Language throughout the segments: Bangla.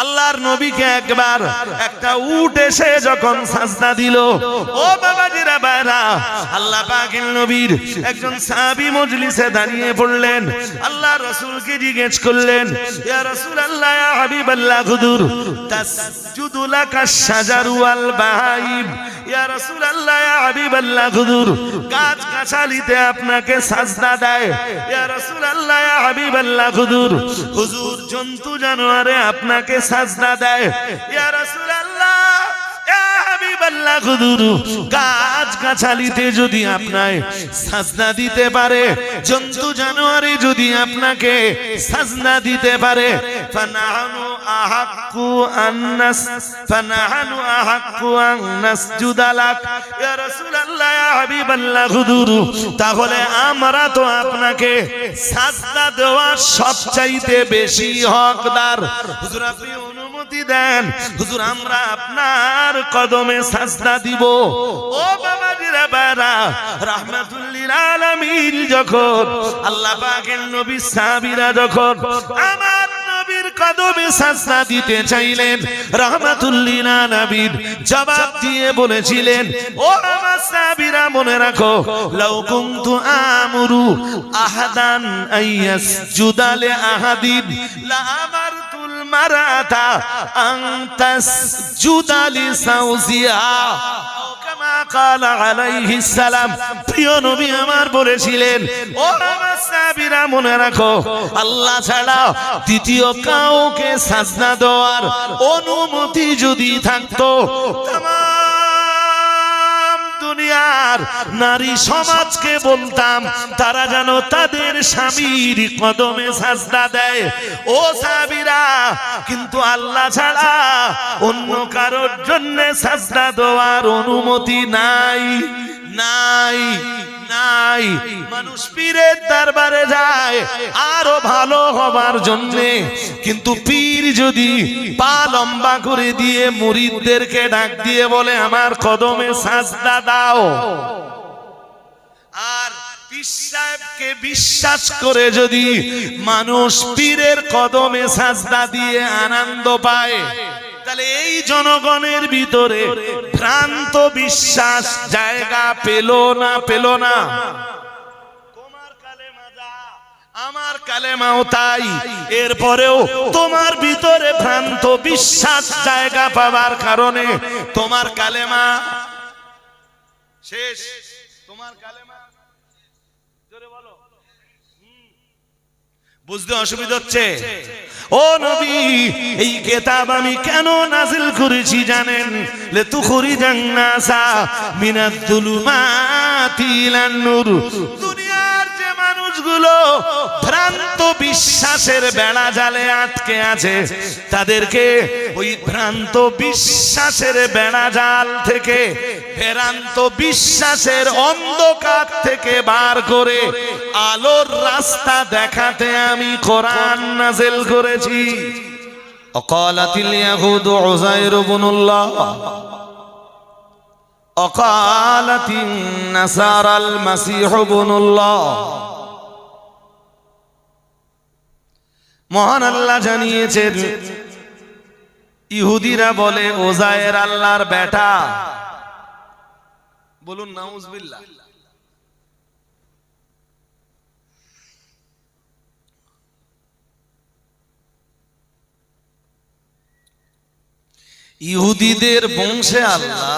আল্লাহর নবীকে একবার একটা উট এসে যখন সাজদা দিল, ও বাবাজিরা বাইরা, আল্লাহ পাকের নবীর একজন সাহাবী মজলিসে দাঁড়িয়ে পড়লেন, আল্লাহ রাসূলকে জিজ্ঞেস করলেন, ইয়া রাসূলুল্লাহ, ইয়া হাবিবাল্লাহ, হুজুর তাসজুদু লাকাশ শাজারু ওয়াল বাহাইম, ইয়া রাসূলুল্লাহ, ইয়া হাবিবাল্লাহ, হুজুর গাছ গাছালিতে আপনাকে সাজদা দেয়, ইয়া রাসূলুল্লাহ, ইয়া হাবিবাল্লাহ, হুজুর হুজুর জন্তু জানোয়ারে আপনাকে সাজদা দেয়, ইয়া রাসূলুল্লাহ, ইয়া হাবিবাল্লাহ, হুজুর গাছ গাছালিতে যদি আপনায় সাজদা দিতে পারে, জন্তু জানোয়ারে যদি আপনাকে সাজদা দিতে পারে, ফানাহনু আহাক্কু আন নাসজুদা লাক, ইয়া রাসূলুল্লাহ, ইয়া হাবিবাল্লাহ, হুজুর তাহলে আমরা তো আপনাকে সাজদা দেওয়ার সবচাইতে বেশি হকদার, হুজুর আপনি অনুমতি দেন, হুজুর আমরা আপনার কদমে সাজদা দিব। ও বাবাজিরা বারা, রাহমাতুল লিল আলামিন যখন আল্লাহ পাকের নবী সাহাবীরা যখন আমার নবীর কদমে সাজদা দিতে চাইলেন, রাহমাতুল লিল আলামিন জবাব দিয়ে বলেছিলেন, ও আমার সাহাবীরা মনে রাখো, লাউ কুনতু আমুরু আহাদান আইয়াসজুদা লি আহাদিন লা আমারতুল মারাতা আন তাসজুদা লি সাওজিহা কামা ক্বালা আলাইহিস সালাম। প্রিয় নবী আমার বলেছিলেন, ও আমার সাহাবীরা মনে রাখো, আল্লাহ ছাড়া দ্বিতীয় কাউকে সাজদা দেওয়ার অনুমতি যদি থাকতো, দুনিয়ার নারী সমাজকে বলতাম তারা যেন তাদের স্বামীর কদমে সাজদা দেয়। ও সাহাবীরা, কিন্তু আল্লাহ ছাড়া অন্য কারোর জন্য সাজদা দেওয়ার অনুমতি নাই, নাই, নাই। মানুষ পীরের দরবারে যায় আরো ভালো হবার জন্য, কিন্তু পীর যদি পা লম্বা করে দিয়ে মুরিদদেরকে ডাক দিয়ে বলে আমার কদমে সাজদা দাও, আর পীর সাহেবকে বিশ্বাস করে যদি মানুষ পীরের কদমে সাজদা দিয়ে আনন্দ পায়, তাহলে এই জনগণের ভিতরে ভ্রান্ত বিশ্বাস জায়গা পেল না, পেল না। তোমার কালেমা যা, আমার কালেমাও তাই, এরপরেও তোমার ভিতরে ভ্রান্ত বিশ্বাস জায়গা পাওয়ার কারণে তোমার কালেমা শেষ, তোমার কালেমা জোরে বলো, বুঝতে অসুবিধা হচ্ছে? ও নবী, এই কিতাব আমি কেন নাযিল করেছি জানেন? লিতুখরিজান নাসা মিনাজ যুলুমাতি ইলান নূর। দুনিয়ার যে মানুষগুলো ভ্রান্ত বিশ্বাসের বেড়া জালে আটকে আছে, তাদেরকে ওই ভ্রান্ত বিশ্বাসের বেড়া জাল থেকে, ভ্রান্ত বিশ্বাসের অন্ধকার থেকে বার করে আলোর রাস্তা দেখাতে আমি কোরআন নাযিল করেছি। অকালাতিল ইয়াহুদু উযাইর ইবনুল্লাহ, অকালাতিন নাসারাল মাসীহ ইবনুল্লাহ। মহান আল্লাহ জানিয়েছেন, ইহুদিরা বলে উযাইর আল্লাহর বেটা। বলুন নাউযুবিল্লাহ। ইহুদিদের বংশে আল্লাহ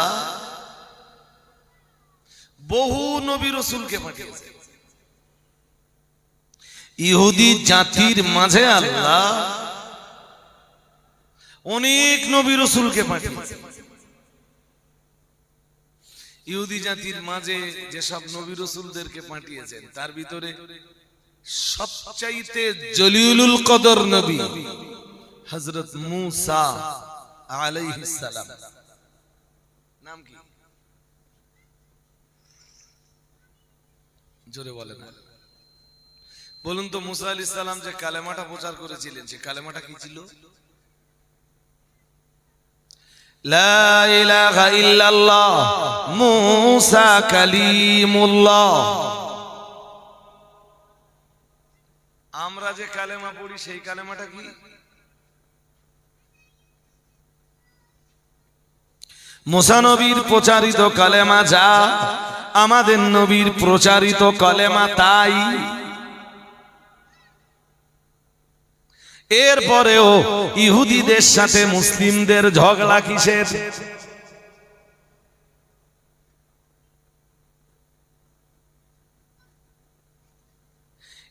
বহু নবী রাসূলকে পাঠিয়েছে। ইহুদি জাতির মাঝে আল্লাহ অনেক নবী রাসূলকে পাঠিয়েছে। ইহুদি জাতির মাঝে যেসব নবী রাসূলদেরকে পাঠিয়েছেন, তার ভিতরে সবচাইতে জলিলুল কদর নবী হযরত মূসা আলাইহিস সালাম। নাম কি? জোরে বলেন। বলুন তো, মূসা আলাইহিস সালাম যে কালেমাটা প্রচার করেছিলেন, সে কালেমাটা কি ছিল? লা ইলাহা ইল্লাল্লাহ মূসা কালিমুল্লাহ। আমরা যে কালেমা পড়ি সেই কালেমাটা কি? মুসা নবীর প্রচারিত কালেমা যা, আমাদের নবীর প্রচারিত কালেমা তাই। এরপরেও ইহুদিদের সাথে মুসলিমদের ঝগড়া কিসের?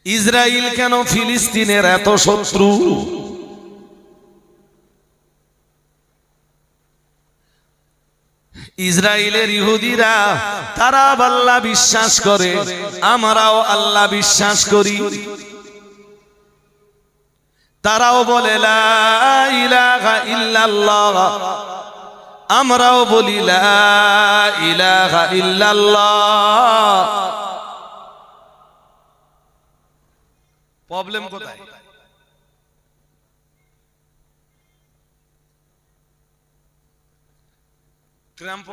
ইসরায়েল কেন ফিলিস্তিনের এত শত্রু? ইসরায়েলের ইহুদিরা তারা আল্লাহ বিশ্বাস করে, আমরাও আল্লাহ বিশ্বাস করি। তারাও বলে লা ইলাহা ইল্লাল্লাহ, আমরাও বলি লা ইলাহা ইল্লাল্লাহ। প্রবলেম কোথায়? ট্রাম্প,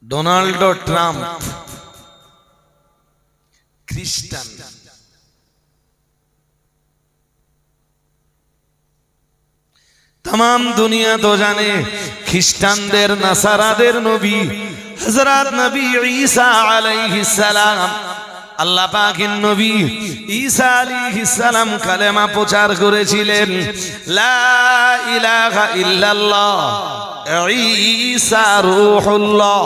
ডোনাল্ড ট্রাম্প খ্রিস্টান। तमाम दुनिया तो जाने ख्रिस्टानদের নাসারাদের নবী হযরত নবী ঈসা আলাইহিস সালাম, আল্লাহ পাকের নবী ঈসা আলাইহিস সালাম কালেমা প্রচার করেছিলেন, লা ইলাহা ইল্লাল্লাহ ঈসা রূহুল্লাহ।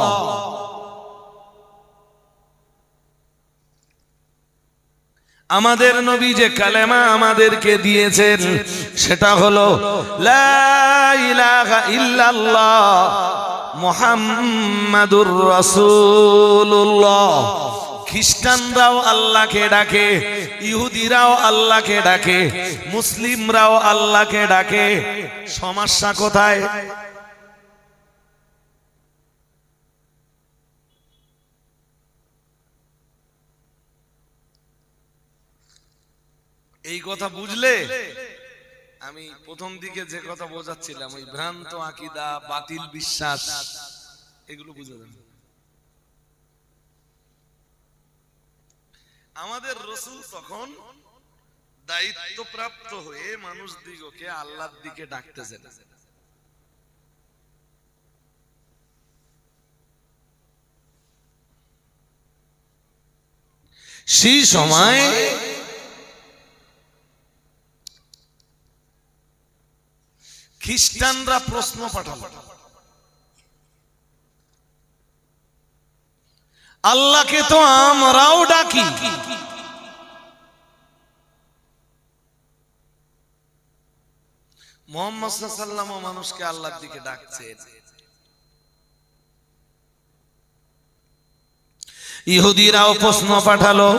আমাদের নবী যে কালেমা আমাদেরকে দিয়েছেন সেটা হলো লা ইলাহা ইল্লাল্লাহ মুহাম্মাদুর রাসূলুল্লাহ। খ্রিস্টানরাও আল্লাহকে ডাকে, ইহুদিরাও আল্লাহকে ডাকে, মুসলিমরাও আল্লাহকে ডাকে। সমস্যা কোথায়? এই কথা বুঝলে আমি প্রথম দিকে যে কথা বোঝাচ্ছিলাম, ওই ভ্রান্ত আকীদা, বাতিল বিশ্বাস, এগুলো বুঝে যাবে। আমাদের রাসূল তখন দায়িত্বপ্রাপ্ত হয়ে মানুষ দিগকে আল্লাহর দিকে ডাকতেছেন। সেই সময় খ্রিস্টানরা প্রশ্ন পাঠালো, আল্লাহকে তো আমরাও ডাকি, মুহাম্মদ সাল্লাল্লাহু আলাইহি ওয়াসাল্লাম মানুষকে আল্লাহর দিকে ডাকছেন। ইহুদিরাও প্রশ্ন পাঠালো,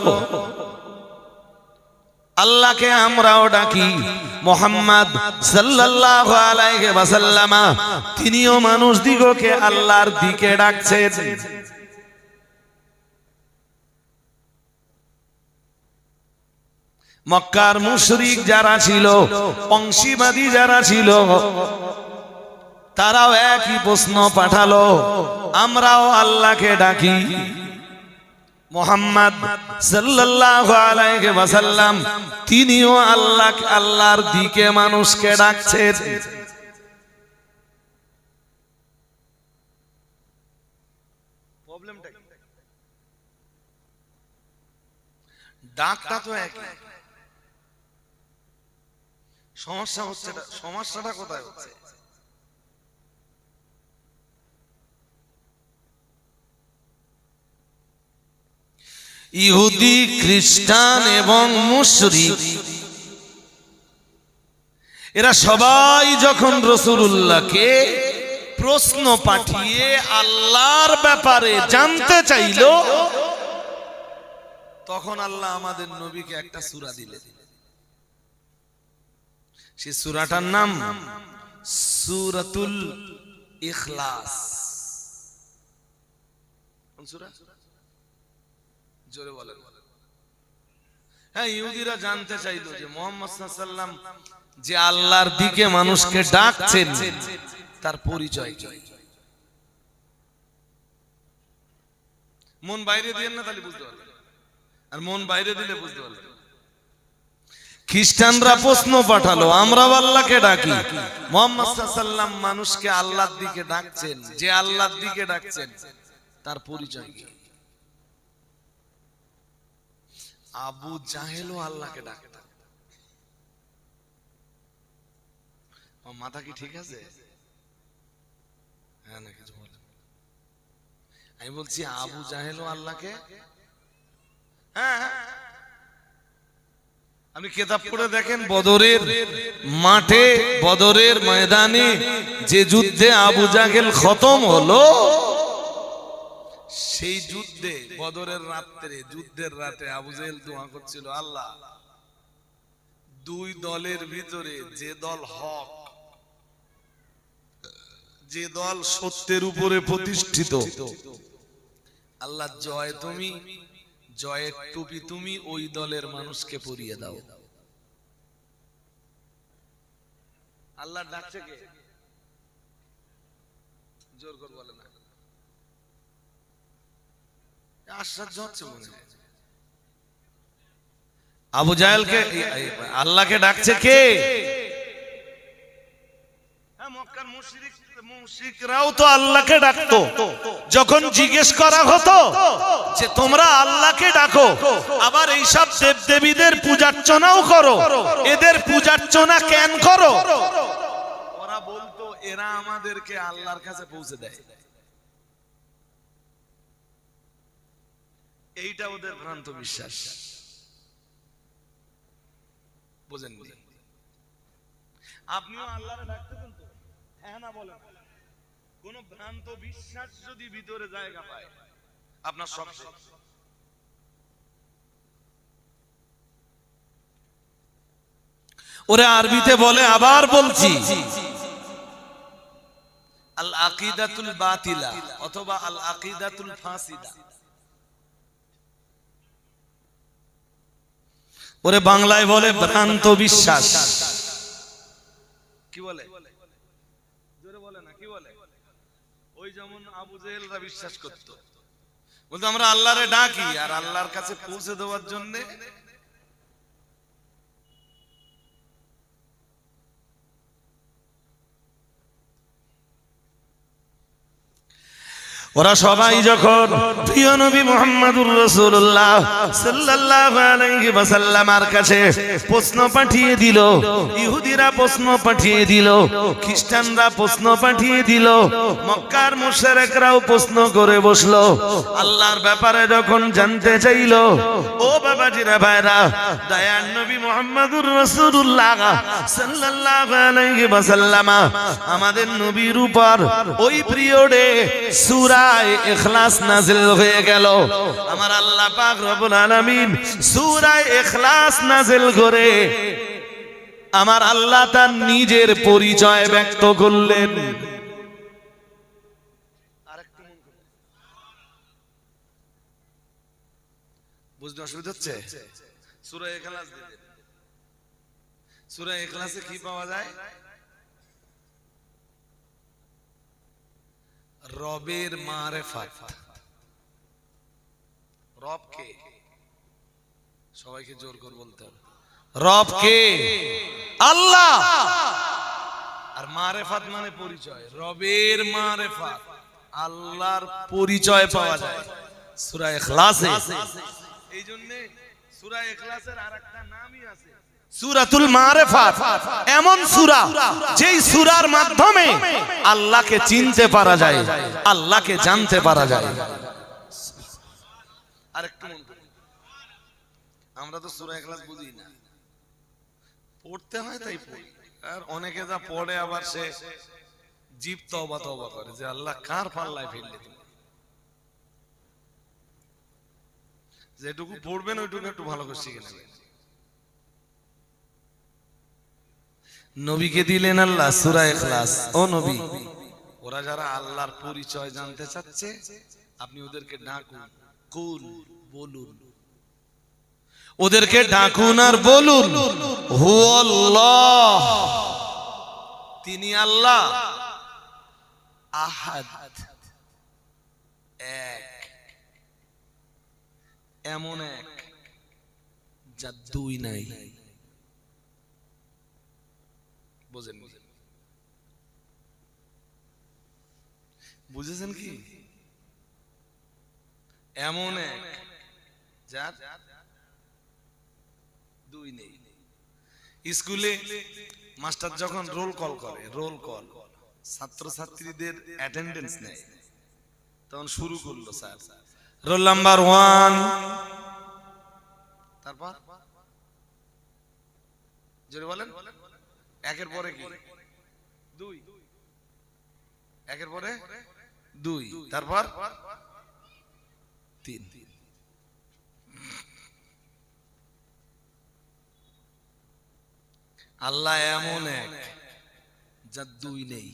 আল্লাহকে আমরাও ডাকি, মুহাম্মদ সাল্লাল্লাহু আলাইহি ওয়াসাল্লাম তিনিও মানুষ দিগকে আল্লাহর দিকে ডাকছেন। মক্কার মুশরিক যারা ছিল, অংশীবাদী যারা ছিল, তারাও একই প্রশ্ন পাঠালো, আমরাও আল্লাহকে ডাকি, মুহাম্মদ সাল্লাল্লাহু আলাইহি ওয়াসাল্লাম তিনিও আল্লাহর দিকে মানুষকে ডাকছেন। প্রবলেমটা কি? ডাকটা তো একই, সমস্যাটা কোথায় হচ্ছে? ইহুদি, খ্রিস্টান এবং মুশরিক এরা সবাই যখন রাসূলুল্লাহকে প্রশ্ন পাঠিয়ে আল্লাহর ব্যাপারে জানতে চাইল, তখন আল্লাহ আমাদের নবীকে একটা সূরা দিলেন। সেই সূরাটার নাম সূরাতুল ইখলাস। কোন সূরা? জোরে বলেন। হ্যাঁ, ইহুদিরা জানতে চাইলো যে মুহাম্মদ সাল্লাল্লাহু আলাইহি ওয়াসাল্লাম যে আল্লাহর দিকে মানুষকে ডাকছেন তার পরিচয় কি? মন বাইরে দিয়েন না, তাহলে বুঝতে পারবেন, আর মন বাইরে দিলে বুঝতে পারবেন। খ্রিস্টানরা প্রশ্ন পাঠালো, আমরা আল্লাহকে ডাকি। মুহাম্মদ সাল্লাল্লাহু আলাইহি ওয়াসাল্লাম মানুষকে আল্লাহর দিকে ডাকছেন, যে আল্লাহর দিকে ডাকছেন তার পরিচয় কি? আবু জাহেলও আল্লাহকে ডাকত। মাথা কি ঠিক আছে? হ্যাঁ না কিছু বলেন? আমি বলছি আবু জাহেলও আল্লাহকে, হ্যাঁ আপনি কিতাব পড়ে দেখেন, বদরের মাঠে, বদরের ময়দানে যে যুদ্ধে আবু জাহেল খতম হলো, সেই যুদ্ধে বদরের রাতে, যুদ্ধের রাতে আবু জাহেল দোয়া করছিল, আল্লাহ দুই দলের ভিতরে যে দল হক, যে দল সত্যের উপরে প্রতিষ্ঠিত, আল্লাহ জয় তুমি, জয়ের টুপি তুমি ওই দলের মানুষকে পরিয়ে দাও। আল্লাহ ডাকছে কে? জোর করে বলে না, আশ্চর্য হচ্ছে মনে হয়। আবু জাহেলকে আল্লাহকে ডাকছে কে? মক্কার মুশরিকরাও তো আল্লাহকে ডাকতো। যখন জিজ্ঞেস করা হতো যে তোমরা আল্লাহকে ডাকো, আবার এইসব দেবদেবীদের পূজার্চনাও করো, এদের পূজার্চনা কেন করো? ওরা বলতো এরা আমাদেরকে আল্লাহর কাছে পৌঁছে দেয়। এইটা ওদের ভ্রান্ত বিশ্বাস, বুঝেননি? আপনিও আল্লাহরে ডাকতেছেন তো, হ্যাঁ না বলেন? কোন ভ্রান্ত বিশ্বাস যদি ভিতরে জায়গা পায়, আপনার সব শেষ। ওরে আরবিতে বলে, আবার বলছি, আল আকিদাতুল বাতিলা অথবা আল আকিদাতুল ফাসিদা। ওরে বাংলায় বলে ভ্রান্ত বিশ্বাস। কি বলে? জোরে বলে না, কি বলে? ওই যেমন আবু জাহেলরা বিশ্বাস করত, বলতো আমরা আল্লাহরে ডাকি আর আল্লাহর কাছে পৌঁছে দেওয়ার জন্য ওরা সবাই যখন প্রিয় নবী মুহাম্মদুর রাসূলুল্লাহ সাল্লাল্লাহু আলাইহি ওয়াসাল্লামের কাছে প্রশ্ন পাঠিয়ে দিল, ইহুদিরা প্রশ্ন পাঠিয়ে দিল, খ্রিস্টানরা প্রশ্ন পাঠিয়ে দিল, মক্কার মুশরিকরাও প্রশ্ন করে বসলো, আল্লাহর ব্যাপারে যখন জানতে চাইল, ও বাবাজিরা ভাইরা, দয়ার নবী মুহাম্মদুর রাসূলুল্লাহ সাল্লাল্লাহু আলাইহি ওয়াসাল্লাম আমাদের নবীর উপর ওই পিরিয়ডে সূরা ইখলাস নাযিল হয়ে গেল। আমার আল্লাহ পাক রব্বুল আলামিন সূরা ইখলাস নাযিল করে আমার আল্লাহ তার নিজের পরিচয় ব্যক্ত করলেন। বুঝতে অসুবিধা হচ্ছে? সূরা ইখলাস দিলেন, সূরা ইখলাসে কি পাওয়া যায়? রবের মারেফাত। রব কে? সবাইকে জোর করে বলতে হবে, রব কে? আল্লাহ। আর মারেফাত মানে পরিচয়, রবের মারেফাত, আল্লাহর পরিচয় পাওয়া যায় সূরা ইখলাসে। এই জন্য সূরা ইখলাসের আরেকটা নামই আছে সূরাতুল মারিফাত। এমন সূরা যেই সূরার মাধ্যমে আল্লাহকে চিনতে পারা যায়, আল্লাহকে জানতে পারা যায়। আরেকটু আমরা তো সূরা ইখলাস বুঝি না, পড়তে হয় তাই পড়ি। আর অনেকে যা পড়ে আবার সে জীব তওবা তওবা করে যে আল্লাহ কার পাল্লায় ফেললে তুমি। যেটুকু পড়বেন ওইটুকু একটু ভালো করে শিখে নেবেন। নবীকে দিলেন আল্লাহ সূরা ইখলাস। ও নবী, ওরা যারা আল্লাহর পরিচয় জানতে চাচ্ছে আপনি ওদেরকে ডাকুন, কুল বলুন, ওদেরকে ডাকুন আর বলুন হুয়াল্লাহ, তিনি আল্লাহ, আহাদ, এক, এমন এক যার দুই নাই, বুঝেননি? বুঝেছেন কি? এমন এক যার দুই নেই। স্কুলে মাস্টার যখন রোল কল করে, রোল কল ছাত্রছাত্রীদের অ্যাটেন্ডেন্স নেয়, তখন শুরু করলো স্যার রোল নাম্বার 1, তারপর জোরে বলেন, একের পরে কি 2, একের পরে 2, তারপর 3। আল্লাহ এমন এক যার 2 নেই।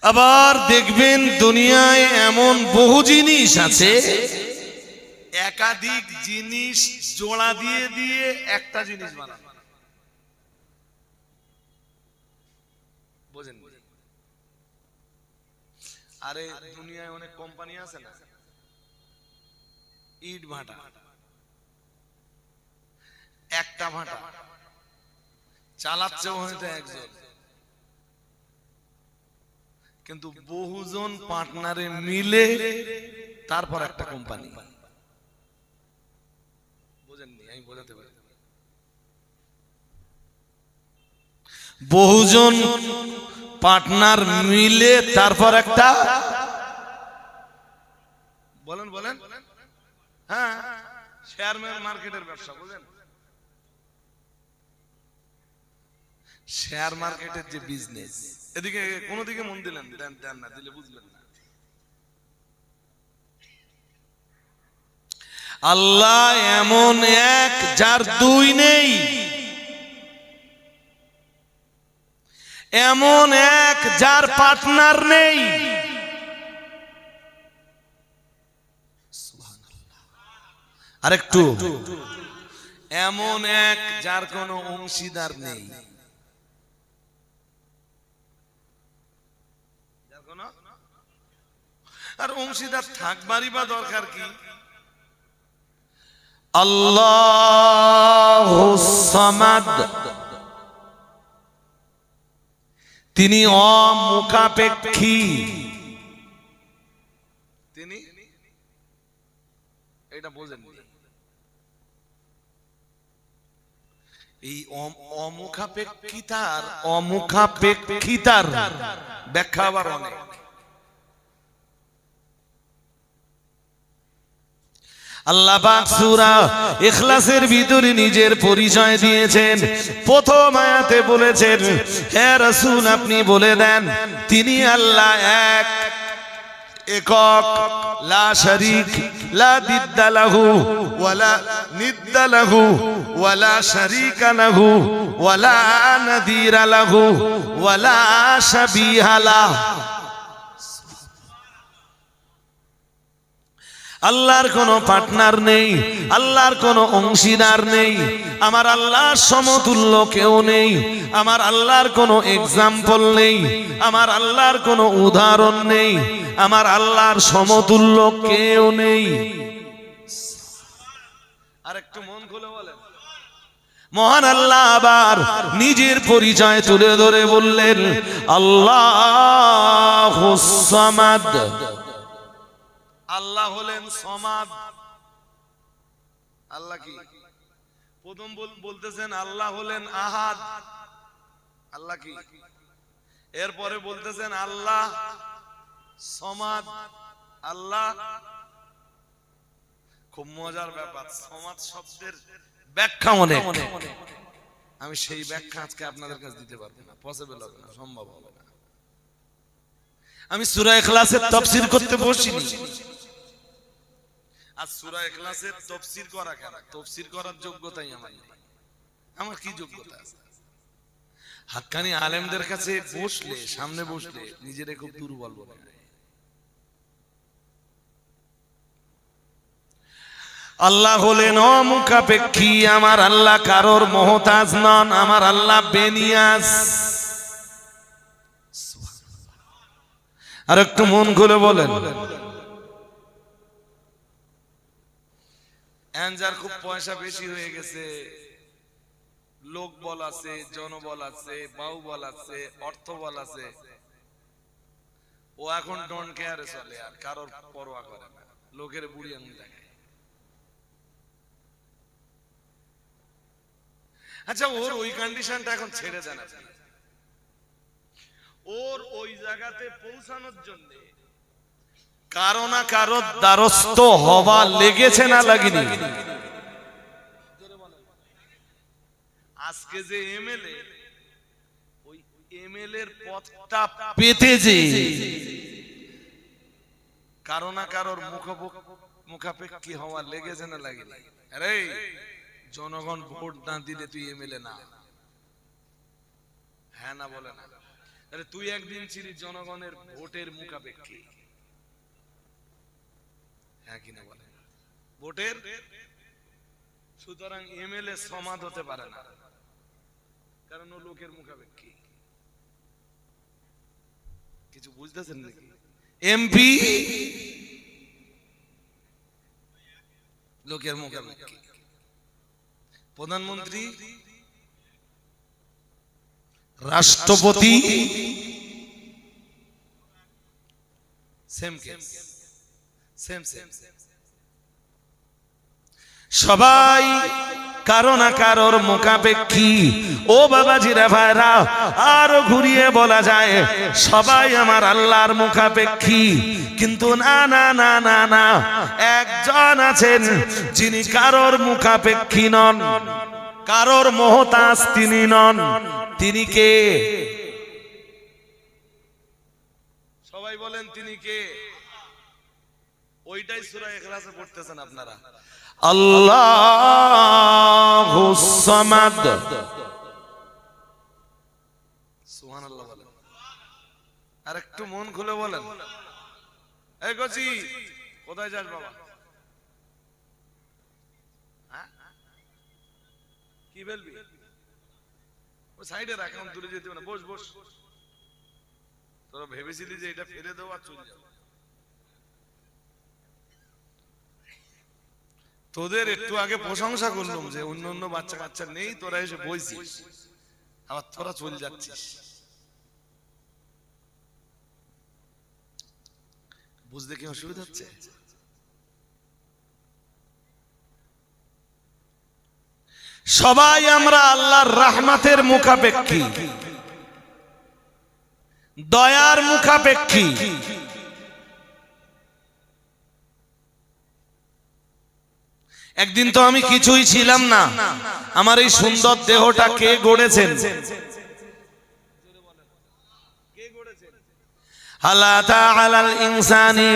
আবার দেখবেন দুনিয়ায় এমন বহু জিনিস আছে, একাধিক জিনিস জোড়া দিয়ে দিয়ে একটা জিনিস বানানো। বুঝেন? আরে দুনিয়ায় অনেক কোম্পানি আছে না, ইট ভাটা, একটা ভাটা চালাচ্ছে হয়তো একজন, কিন্তু বহুজন পার্টনারে মিলে তারপর একটা কোম্পানি। বুঝেননি? আমি বোঝাতে পারি। বহুজন পার্টনার মিলে তারপর একটা, বলেন বলেন, হ্যাঁ, শেয়ার মার্কেটের ব্যবসা। বুঝেন? শেয়ার মার্কেটের যে বিজনেস, এদিকে কোন দিকে মন দিলেন? দেন না, দিলে বুঝবেন না। আল্লাহ এমন এক যার 2 নেই, এমন এক যার পার্টনার নেই। আরেকটু, এমন এক যার কোনো অংশীদার নেই। আর অংশীদার থাকবারই বা দরকার কি? আল্লাহুস সামাদ, তিনি অমুখাপেক্ষী। তিনি এটা বোঝেন? এই অমুখাপেক্ষিতার ব্যাখ্যা আবার অনেক। আল্লাহ পাক সূরা ইখলাসের ভিতরে নিজের পরিচয় দিয়েছেন। প্রথম আয়াতে বলেছেন, হে রাসূল আপনি বলে দেন তিনি আল্লাহ এক, একক, লা শারীক, লা দিদ্দা লাহু ওয়ালা নিদ্দা লাহু ওয়ালা শারীকা লাহু ওয়ালা নাযীরা লাহু ওয়ালা শাবীহা লাহু। আল্লাহর কোনো পার্টনার নেই, আল্লাহর কোনো অংশীদার নেই, আমার আল্লাহর সমতুল্য কেউ নেই, আমার আল্লাহর কোনো এক্সাম্পল নেই, আমার আল্লাহর কোনো উদাহরণ নেই, আমার আল্লাহর সমতুল্য কেউ নেই। আর একটু মন খুলে বলেন। মহান আল্লাহ আবার নিজের পরিচয় তুলে ধরে বললেন, আল্লাহুস সামাদ, আল্লাহ হলেন সমাদ। আল্লাহ কি? প্রথম বলতেছেন আল্লাহ হলেন আহাদ। আল্লাহ কি? এরপরে বলতেছেন আল্লাহ সমাদ। আল্লাহ, খুব মজার ব্যাপার, সমাদ শব্দের ব্যাখ্যা অনেক। আমি সেই ব্যাখ্যা আজকে আপনাদের কাছে দিতে পারবো না, পসিবল হবে না, সম্ভব হবে না। আমি সূরা ইখলাসের তাফসীর করতে বসিনি। আর সূরা ইখলাসের তাফসীর করা কেন? তাফসীর করার যোগ্যতাই আমার নেই। আমার কি যোগ্যতা আছে? হাক্কানি আলেমদের কাছে বসলে, সামনে বসলে নিজেরে খুব দুর্বল মনে হয়। আল্লাহ হলেন অমুখাপেক্ষী, আমার আল্লাহ কারোর মুহতাজ নন, আমার আল্লাহ বেনিয়াজ। আর একটু মন খুলে বলেন। এনজার খুব পয়সা বেশি হয়ে গেছে, লোক বল আছে, জনবল আছে, বাহুবল আছে, অর্থ বল আছে, ও এখন ডন কেয়ারে চলে, আর কারোর পরোয়া করে না, লোকের বুড়ি আঙুল দেখায়। আচ্ছা, ওর ওই কন্ডিশনটা এখন ছেড়ে দেন আপনি। ওর ওই জায়গাতে পৌঁছানোর জন্য কারো না কারো দ্বারস্থ হওয়া লেগেছে না লাগেনি? আজকে যে এমএলএ, ওই এমএলএ এর পদটা পেতে যে কারো না কারোর মুখাপেক্ষী হওয়া লেগেছে না লাগেনি? আরে জনগণ ভোট না দিলে তুই এমএলএ না। হ্যাঁ না বলে না? আরে তুই একদিন ছিলি জনগণের ভোটের মুখাপেক্ষী, হ্যাঁ কিনা বলে? ভোটের। সুতরাং এমএলএ সমাদ হতে পারে না, কারণ ও লোকের মুখাপেক্ষী। কিছু বুঝতেছেন নাকি? এমপি লোকের মুখাপেক্ষী, প্রধানমন্ত্রী, রাষ্ট্রপতি সেম কেস, সেম সেম। সবাই কারো না কারোর মুখাপেক্ষী। ও বাবাজিরা ভাইরা, আরো ঘুরিয়ে বলা যায় সবাই আমার আল্লাহর মুখাপেক্ষী। কিন্তু না না না না না, একজন আছেন যিনি কারোর মুখাপেক্ষী নন, কারোর মহতাজ তিনি নন। তিনি কে? সবাই বলেন তিনি কে? ওইটাই সূরা ইখলাসে পড়তেছেন আপনারা। আল্লাহুস সামাদ। সুবহানাল্লাহ বলেন। আর একটু মন খুলে বলেন। এই গজি, কোথায় যাস বাবা? কি বলবি? ও সাইডে রাখ, এখন দূরে যেতে না। বস বস। তোরা ভেবেছিলি যে এটা ফেলে দেওয়া চলে যাবে। তোদের একটু আগে প্রশংসা করলাম যে অন্য অন্য বাচ্চা কাচ্চা নেই, তোরা এসে বইছিস, আবার তোরা চলে যাচ্ছিস। বুঝতে কি অসুবিধা হচ্ছে? সবাই আমরা আল্লাহর রহমতের মুখাপেক্ষী, দয়ার মুখাপেক্ষী। একদিন তো আমি কিছুই ছিলাম না, আমার এই সুন্দর দেহটা কে গড়েছেন? হালাতা আলাল ইনসানি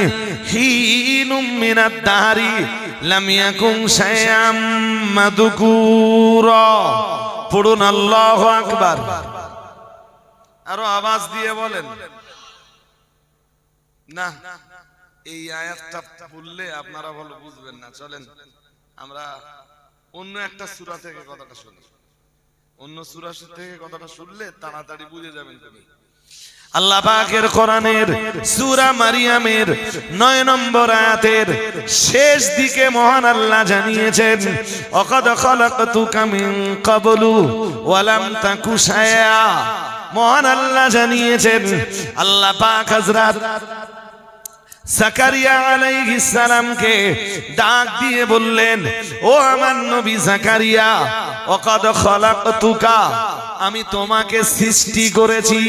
হিনুম মিনাদ দাহরি লাম ইয়াকুন শাইআম মাযকুরা। পড়ুন আল্লাহু আকবার। আরো আওয়াজ দিয়ে বলেন না। এই আয়াতটা বললে আপনারা ভালো বুঝবেন না। চলেন আমরা অন্য একটা সূরা থেকে কথাটা শুনি। অন্য সূরা থেকে কথাটা শুনলে তাড়াতাড়ি বুঝে যাবেন তুমি। আল্লাহ পাকের কোরআনের সূরা মারিয়ামের 9 নম্বর আয়াতের শেষ দিকে মহান আল্লাহ জানিয়েছেন, ওয়াকাদ খালাকতুকা মিন ক্বাবলু ওয়া লাম তাকু শাইআ। মহান আল্লাহ জানিয়েছেন, আল্লাহ পাক হযরত জাকারিয়া আলাইহিস সালামকে ডাক দিয়ে বললেন, ও আমার নবী জাকারিয়া, ওয়াকাদ খালাকতুকা, আমি তোমাকে সৃষ্টি করেছি।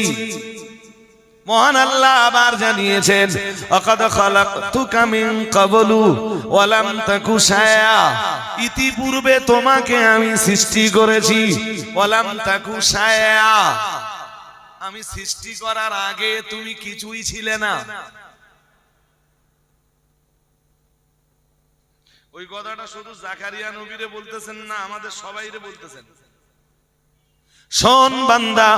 মহান আল্লাহ আবার জানিয়েছেন, ওয়াকাদ খালাকতুকা মিন ক্বাবলু ওয়া লাম তাকু শাইআ, ইতিপূর্বে তোমাকে আমি সৃষ্টি করেছি। ওয়া লাম তাকু শাইআ, আমি সৃষ্টি করার আগে তুমি কিছুই ছিলে না। ওই কথাটা শুধু জাকারিয়া নবীরে বলতেছেন না, আমাদের সবাইরে বলতেছেন। শোন বান্দা,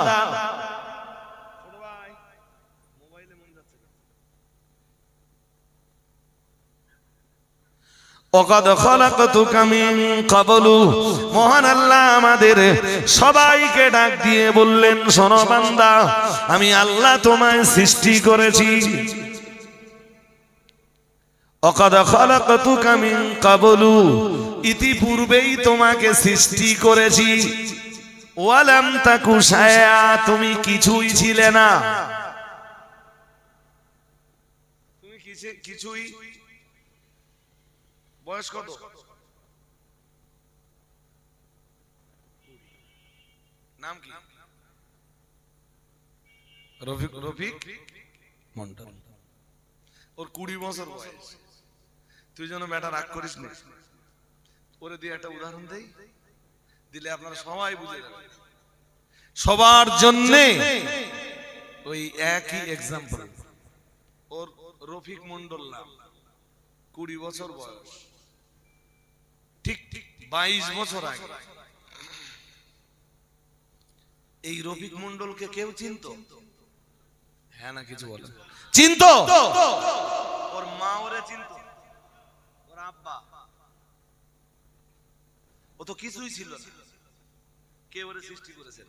ওয়াকাদ খালাকতুকা মিন ক্বাবলু, মহান আল্লাহ আমাদের সবাইকে ডাক দিয়ে বললেন, শোনো বান্দা, আমি আল্লাহ তোমায় সৃষ্টি করেছি। ওয়াকাদ খালাকতুকা মিন ক্বাবলু, ইতিপূর্বেই তোমাকে সৃষ্টি করেছি। ওয়ালাম তাকু শায়া, তুমি কিছুই ছিলে না। তুমি কিছুই। বয়স কত? নাম কি? রফিক মন্ডল। ওর 20 বছর বয়স। তুই যেন বেটা রাগ করিস না, ওরে দিয়ে একটা উদাহরণ দেই, দিলে আপনারা সবাই বুঝে যাবেন। সবার জন্য ওই একই এক্সাম্পল। ওর রফিক মন্ডল নাম, 20 বছর বয়স। ঠিক 22 বছর আগে এই রফিক মন্ডলকে কেউ চিনতো? হ্যাঁ না কিছু বলে? চিনতো। ওর মা ওরে চিনতো, ওর আব্বা। ও তো কিছুই ছিল না, কে ওরে সৃষ্টি করেছেন?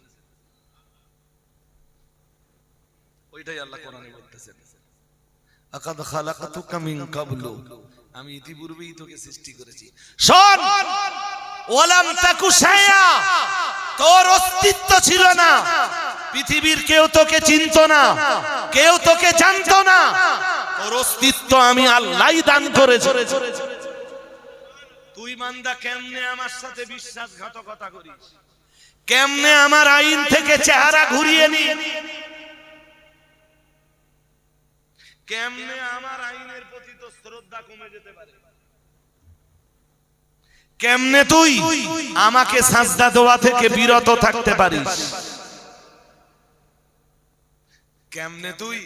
ওইটাই আল্লাহ কোরআনে বলতেছেন, আকাদ খালাকাতুকা মিন ক্বাবলু, আমি ইতিপূর্বেই তোকে সৃষ্টি করেছি। শোন, ওয়ালাম তাকু শায়া, তোর অস্তিত্ব ছিল না, পৃথিবীর কেউ তোকে চিনতো না, কেউ তোকে জানতো না, তোর অস্তিত্ব আমি আল্লাহই দান করেছি। তুই মান্দা কেমনে আমার সাথে বিশ্বাসঘাতকতা করিস? কেমনে আমার আইন থেকে চেহারা ঘুরিয়ে নি? কেমনে আমার আইনের প্রতি তো শ্রদ্ধা কমে যেতে পারে? কেমনে তুই আমাকে সাজদা দেওয়া থেকে বিরত থাকতে পারিস? কেমনে তুই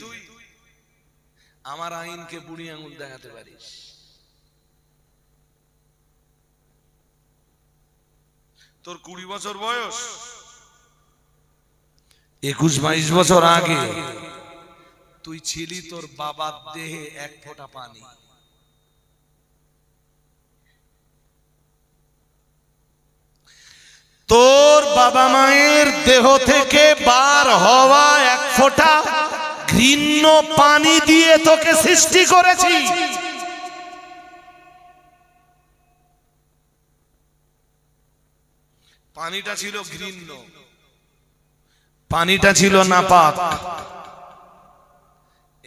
আমার আইনকে বুড়ি আঙুল দেখাতে পারিস? তোর 20 বছর বয়স, 21-22 বছর আগে তুই ছিলি তোর বাবার দেহে এক ফোঁটা পানি। তোর বাবা মায়ের দেহ থেকে বার হওয়া এক ফোঁটা ঘৃণ্য পানি দিয়ে তোকে সৃষ্টি করেছি। পানিটা ছিল ঘৃণ্য, পানিটা ছিল নাপাক।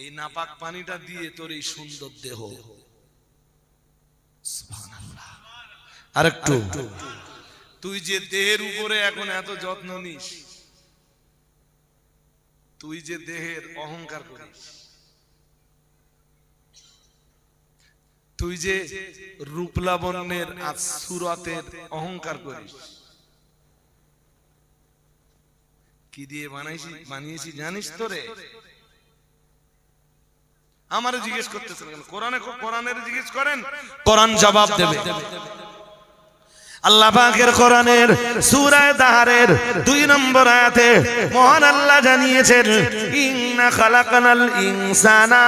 এই নাপাক পানিটা দিয়ে তোর এই সুন্দর দেহ। সুবহানাল্লাহ। আরেকটু, তুই যে দেহের উপরে এখন এত যত্ন নিস, তুই যে দেহের অহংকার করিস, তুই যে রূপলাবণ্যের আর সুরতের অহংকার করিস, কি দিয়ে বানিয়েছি জানিস তো রে? আমারে জিজ্ঞেস করতেছেন কেন? কোরআনের জিজ্ঞেস করেন, কোরআন জবাব দেবে। আল্লাহ পাকের কোরআনের সূরা দাহারের 2 নম্বর আয়াতে মহান আল্লাহ জানিয়েছেন, ইন্না খালাকনাল ইনসানা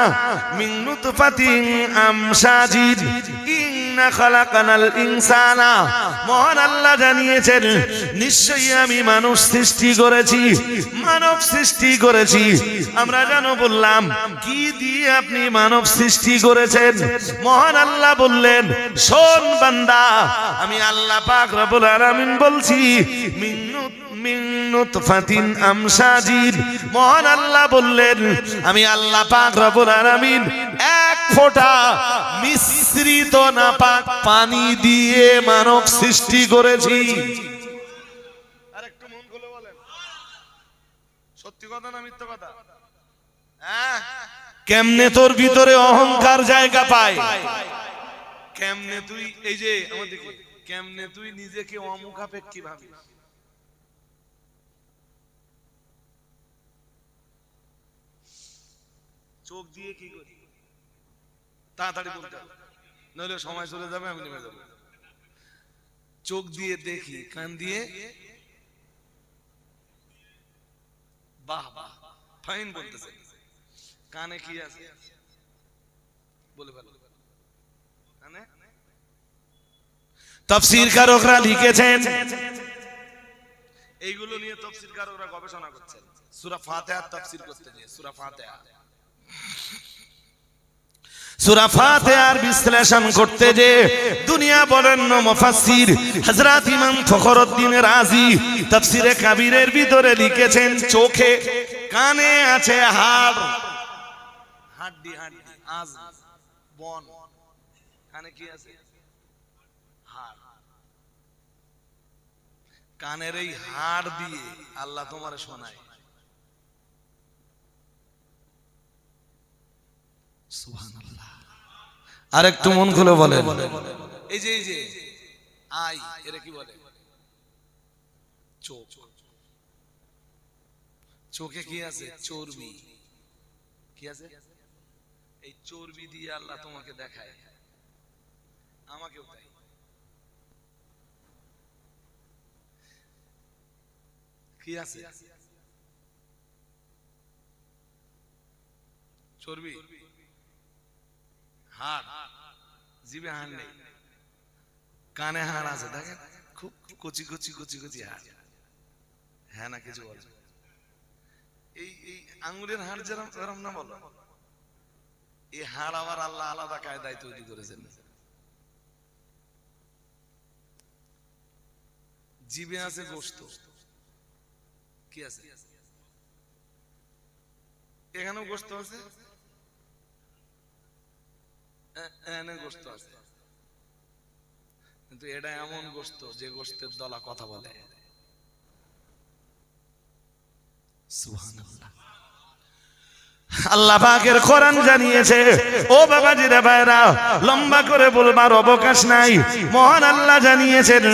মিন নুতফাতিন আমশাজিদ। ইন্না খালাকনাল ইনসানা, মহান আল্লাহ জানিয়েছেন নিশ্চয়ই আমি মানুষ সৃষ্টি করেছি, মানব সৃষ্টি করেছি। আমরা জানো বললাম কি দিয়ে আপনি মানব সৃষ্টি করেছেন? মহান আল্লাহ বললেন, শোন বান্দা, আমি আল্লাহ পাক রব্বুল আলামিন বলছি মিন নুতফাতিন আমশাজিদ। মহান আল্লাহ বললেন, আমি আল্লাহ পাক রব্বুল আলামিন এক ফোঁটা মিশ্রিত নাপাক পানি দিয়ে মানব সৃষ্টি করেছি। আরেকটু মন খুলে বলেন, সত্যি কথা না মিথ্যা কথা? হ্যাঁ, কেমনে তোর ভিতরে অহংকার জায়গা পায়? কেমনে তুই এই যে আমাদেরকে, কেমনে তুই নিজেকে অমুখাপেক্ষী ভাবিস? চোখ দিয়ে কি করি? তাড়াতাড়ি বলতে হবে, নইলে সময় চলে যাবে, আমি নেমে যাবো। চোখ দিয়ে দেখি, কান দিয়ে বাহ বাহ ফাইন বলতেছে। কানে কি আছে বলে ফেলো। কানে তাফসীর কারকরা লিখেছেন, এইগুলো নিয়ে তাফসীর কারকরা গবেষণা করছেন। সূরা ফাতিহা তাফসীর করতে গিয়ে, সূরা ফাতিহা সূরা ফাতিহার বিশ্লেষণ করতে যে দুনিয়া বরেণ্য মুফাসসির হযরত ইমাম ফখরুদ্দিন রাজি তাফসীরে কাবীরের ভিতরে লিখেছেন, চোখে কানে আছে হাড়, হাড্ডি হাড্ডি আজ বন, কানে কি আছে? হাড়। কানের এই হাড় দিয়ে আল্লাহ তোমারে শোনায়। সুবহানাল্লাহ। আর একটু মন খুলে বলেন, এই যে আই, এরা কি বলে? চোখ। চোখে কি আছে? চর্বি। কি আছে? এই চর্বি দিয়ে আল্লাহ তোমাকে দেখায়, আমাকেও তাই। কি আছে? চর্বি, হাড়, জিভে হাড় নেই, কানে হাড় আছে, দেখেন খুব কচি কচি কচি কচি হাড়। হ্যাঁ না কিছু বলে? এই আঙ্গুলের হাড় যেরকম না বলো, এই হাড় আবার আল্লাহ আলাদা কায়দায় তৈরি করেছেন। জিভে আছে গোশত, কি আছে? এখানেও গোশত আছে, গোশত আছে, কিন্তু এটা এমন গোশত যে গোশতের দলা কথা বলে। সুবহানাল্লাহ। আল্লাহ পাকের কোরআন জানিয়েছে, ও বাবাজিরা ভাইরা, লম্বা করে বলবার অবকাশ নাই। মহান আল্লাহ জানিয়েছেন,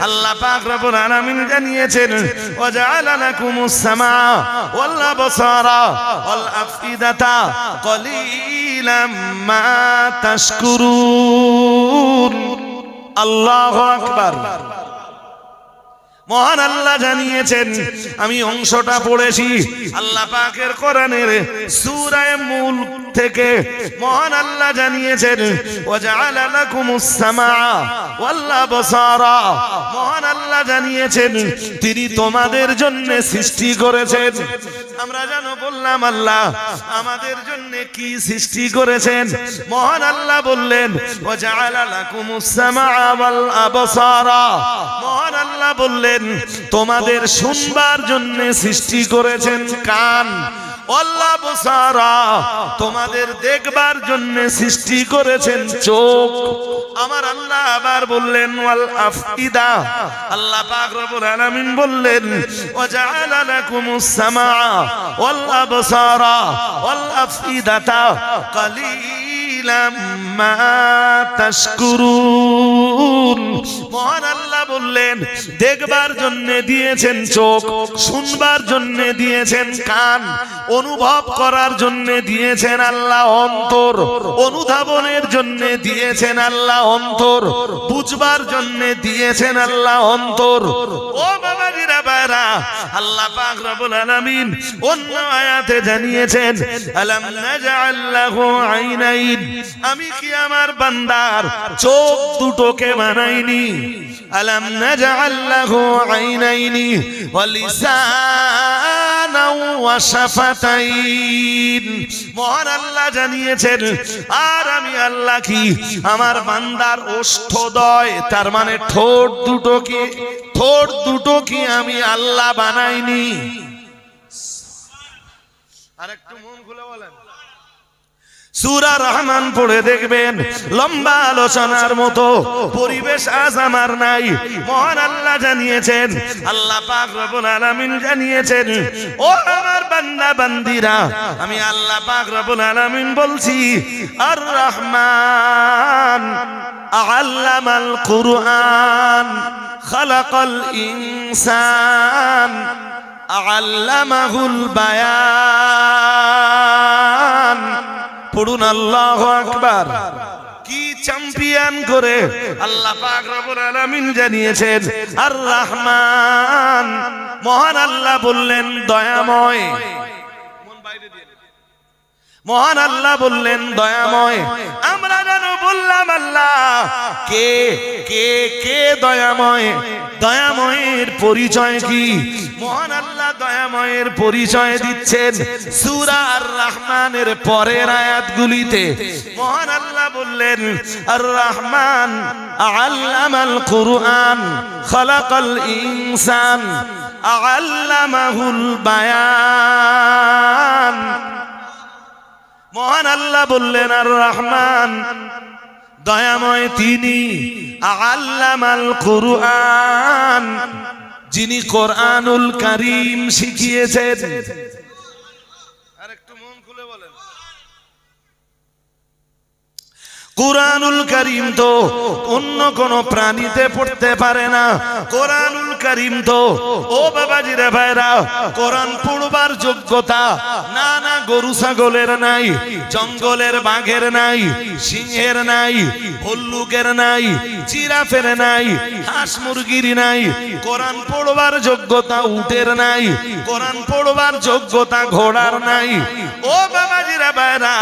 আল্লাহ পাক রব্বুল আলামিন জানিয়েছেন, ওয়াজআলা লাকুমুস সামা ওয়াল আবসারা ওয়াল আফইদাতা কলিলাম মা তাশকুরুন। আল্লাহু আকবার। মহান আল্লাহ জানিয়েছেন, আমি অংশটা পড়েছি আল্লাহ পাকের কোরআনের সূরা মুলক থেকে। মহান আল্লাহ জানিয়েছেন, ওয়াজআলা লাকুমুস সামা ওয়াল আবসারা। মহান আল্লাহ জানিয়েছেন, তিনি তোমাদের জন্য সৃষ্টি করেছেন। আমরা জানো বললাম আল্লাহ আমাদের জন্য কি সৃষ্টি করেছেন। মহান আল্লাহ বললেন, ওয়াজআলা লাকুমুস সামা ওয়াল আবসারা। মহান আল্লাহ বললেন, তোমাদের শুনবার জন্য সৃষ্টি করেছেন কান। আল্লাহ বসারা, তোমাদের দেখবার জন্য সৃষ্টি করেছেন চোখ। আমার আল্লাহ আবার বললেন ওয়াল আফইদা। আল্লাহ পাক রব্বুল আলামিন বললেন, ওয়াজআলা লাকুমুস সামা ওয়াল আবসারা ওয়াল আফইদাতা কালিলাম মা তাশকুরুন। মহান আল্লাহ বললেন, দেখবার জন্য দিয়েছেন চোখ, শুনবার জন্য দিয়েছেন কান, অনুভব করার জন্য দিয়েছেন আল্লাহ অন্তর, অনুধাবনের জন্য দিয়েছেন আল্লাহ অন্তর, বুঝবার জন্য দিয়েছেন আল্লাহ অন্তর। ও বাবাজিরা ভাইরা, আল্লাহ পাক রব্বুল আলামিন অন্য আয়াতে জানিয়েছেন, আলাম নাজআল লাহু আইনাইন। আমি কি আমার বান্দার চোখ দুটোকে বানাইনি? আলাম নাজআল লাহু আইনাইনি ওয়া লিসানাও ওয়া শাফাতাইন। মহান আল্লাহ জানিয়েছেন, আর আমি আল্লাহ কি আমার বান্দার ওষ্ঠদ্বয়, তার মানে ঠোঁট দুটো কি আমি আল্লাহ বানাইনি? আরেকটু মন খুলে বলেন। সূরা রহমান পড়ে দেখবেন, লম্বা আলোচনার মতো পরিবেশ আজ আমার নাই। মহান আল্লাহ জানিয়েছেন, আল্লাহ পাক রব্বুল আলামিন জানিয়েছেন, ও আমার বান্দা বান্দিরা, আমি আল্লাহ পাক রব্বুল আলামিন বলছি, আর রহমান আল্লামাল কুরআন খালাকাল ইনসান আল্লামাহুল বায়ান। পড়ুন আল্লাহু আকবার। কি চ্যাম্পিয়ন করে আল্লাহ পাক রব্বুল আলামিন জানিয়েছেন, আর রহমান। মহান আল্লাহ বললেন দয়াময়। মন বাইরে দিয়ে মহান আল্লাহ বললেন দয়াময়। আমরা যেন বললাম আল্লাহ কে কে কে দয়াময়, দয়াময়ের পরিচয় কি? মহান আল্লাহ দয়াময়ের পরিচয় দিচ্ছেন সূরা আর রহমানের পরের আয়াতগুলিতে। মহান আল্লাহ বললেন আর রহমান আল্লামাল কুরআন খালাকাল ইনসান আল্লামাহুল বায়ান। মহান আল্লাহ বললেন আর রহমান দয়াময় তিনি, আল্লামাল কুরআন যিনি কোরআনুল কারীম শিখিয়েছেন। আর একটু মন খুলে বলেন। কোরআনুল কারীম তো অন্য কোন প্রাণীতে পড়তে পারে না। কোরআনুল কারীম তো ও বাবাজিরে ভাইরা কোরআন পড়বার যোগ্যতা না না গরু ছাগলের নাই, জঙ্গলের বাঘের নাই, সিংহের নাই, ভল্লুকের নাই, জিরাফের নাই, হাঁস মুরগির নাই। কোরআন পড়বার যোগ্যতা উটের নাই, কোরআন পড়বার যোগ্যতা ঘোড়ার নাই। ও বাবাজিরে ভাইরা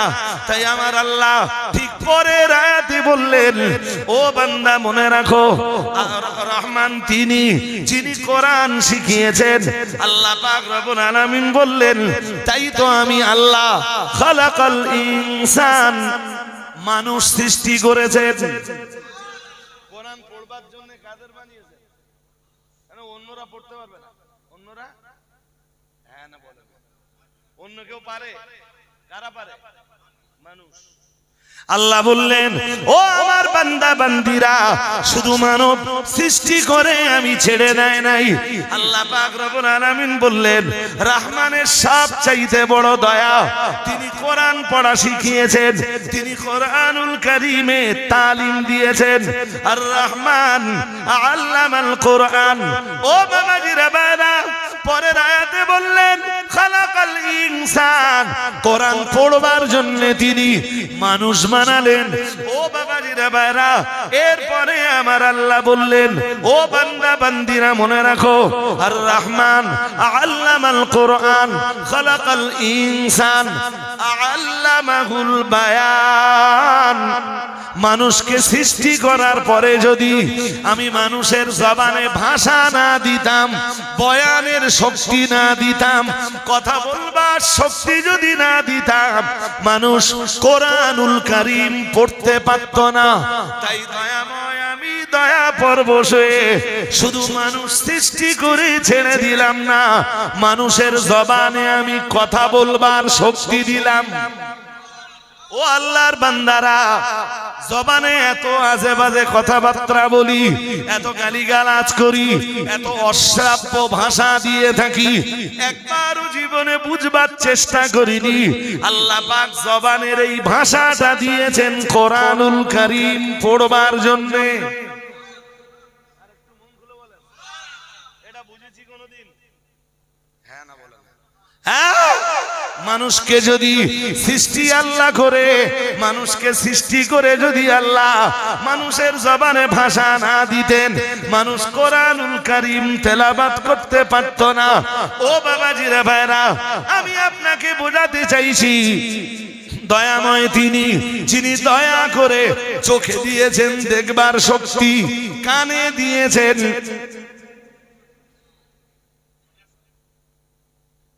তাই আমার আল্লাহ ঠিক পরের আয়াতে বললেন ও বান্দা মনে রাখো রহমান তিনি যিনি কোরআন শিখিয়েছেন। আল্লাহ পাক রব্বুল আলামিন বললেন তাই তো আমি আল্লাহ খালাকাল ইনসান মানুষ সৃষ্টি করেছেন। কোরআন পড়বার জন্য কাদের বানিয়েছেন? কেন অন্যরা পড়তে পারবে না? অন্যরা হ্যাঁ না বলেন, অন্য কেউ পারে? কারা পারে? মানুষ। আল্লাহ বললেন ও আমার বান্দা বান্দিরা শুধু মানব সৃষ্টি করে আমি ছেড়ে দেয় নাই। আল্লাহ পাক রব্বুল আলামিন বললেন রহমানের সবচাইতে বড় দয়া তিনি কোরআন পড়া শিখিয়েছেন, তিনি কোরআনুল কারীমে তালিম দিয়েছেন। আর রহমান আল্লামাল কোরআন। ও বাবাজিরা ভাইরা পরের আয়াতে বললেন খালাকাল ইনসান কোরআন পড়বার জন্য তিনি মানুষ বানালেন। ও বাবাজিরা ভাইরা এরপরে আমার আল্লাহ বললেন ও বান্দা বান্দিরা মনে রাখো আর রহমান আল্লামাল কোরআন খালাকাল ইনসান আল্লামাহুল বায়ান। মানুষকে সৃষ্টি করার পরে যদি আমি মানুষের জবানে ভাষা না দিতাম, বয়ানের শক্তি না দিতাম, কথা বলবার শক্তি যদি না দিতাম, মানুষ কোরআনুল কারীম পড়তে পারত না। তাই দয়াময় আমি দয়া পরবশ হয়ে শুধু মানুষ সৃষ্টি করে ছেড়ে দিলাম না, মানুষের জবানে আমি কথা বলবার শক্তি দিলাম। ও আল্লাহর বান্দারা জবানে এত আজে বাজে কথাবার্তা বলি, এত গালিগালাজ করি, এত অশ্রাব্য ভাষা দিয়ে থাকি, একবারও জীবনে বুঝবার চেষ্টা করিনি আল্লাহ পাক জবানের এই ভাষাটা দিয়েছেন কোরআনুল কারীম পড়বার জন্য। এটা বুঝেছি কোনদিন? হ্যাঁ না বলেন। মানুষকে যদি সৃষ্টি আল্লাহ করে, মানুষকে সৃষ্টি করে যদি আল্লাহ মানুষের জবানে ভাষা না দিতেন, মানুষ কোরআনুল কারীম তেলাওয়াত করতে পারত না। ও বাবাজিরা ভাইরা আমি আপনাকে বোঝাতে চাইছি দয়াময় তিনি যিনি দয়া করে চোখে দিয়েছেন দেখবার শক্তি, কানে দিয়েছেন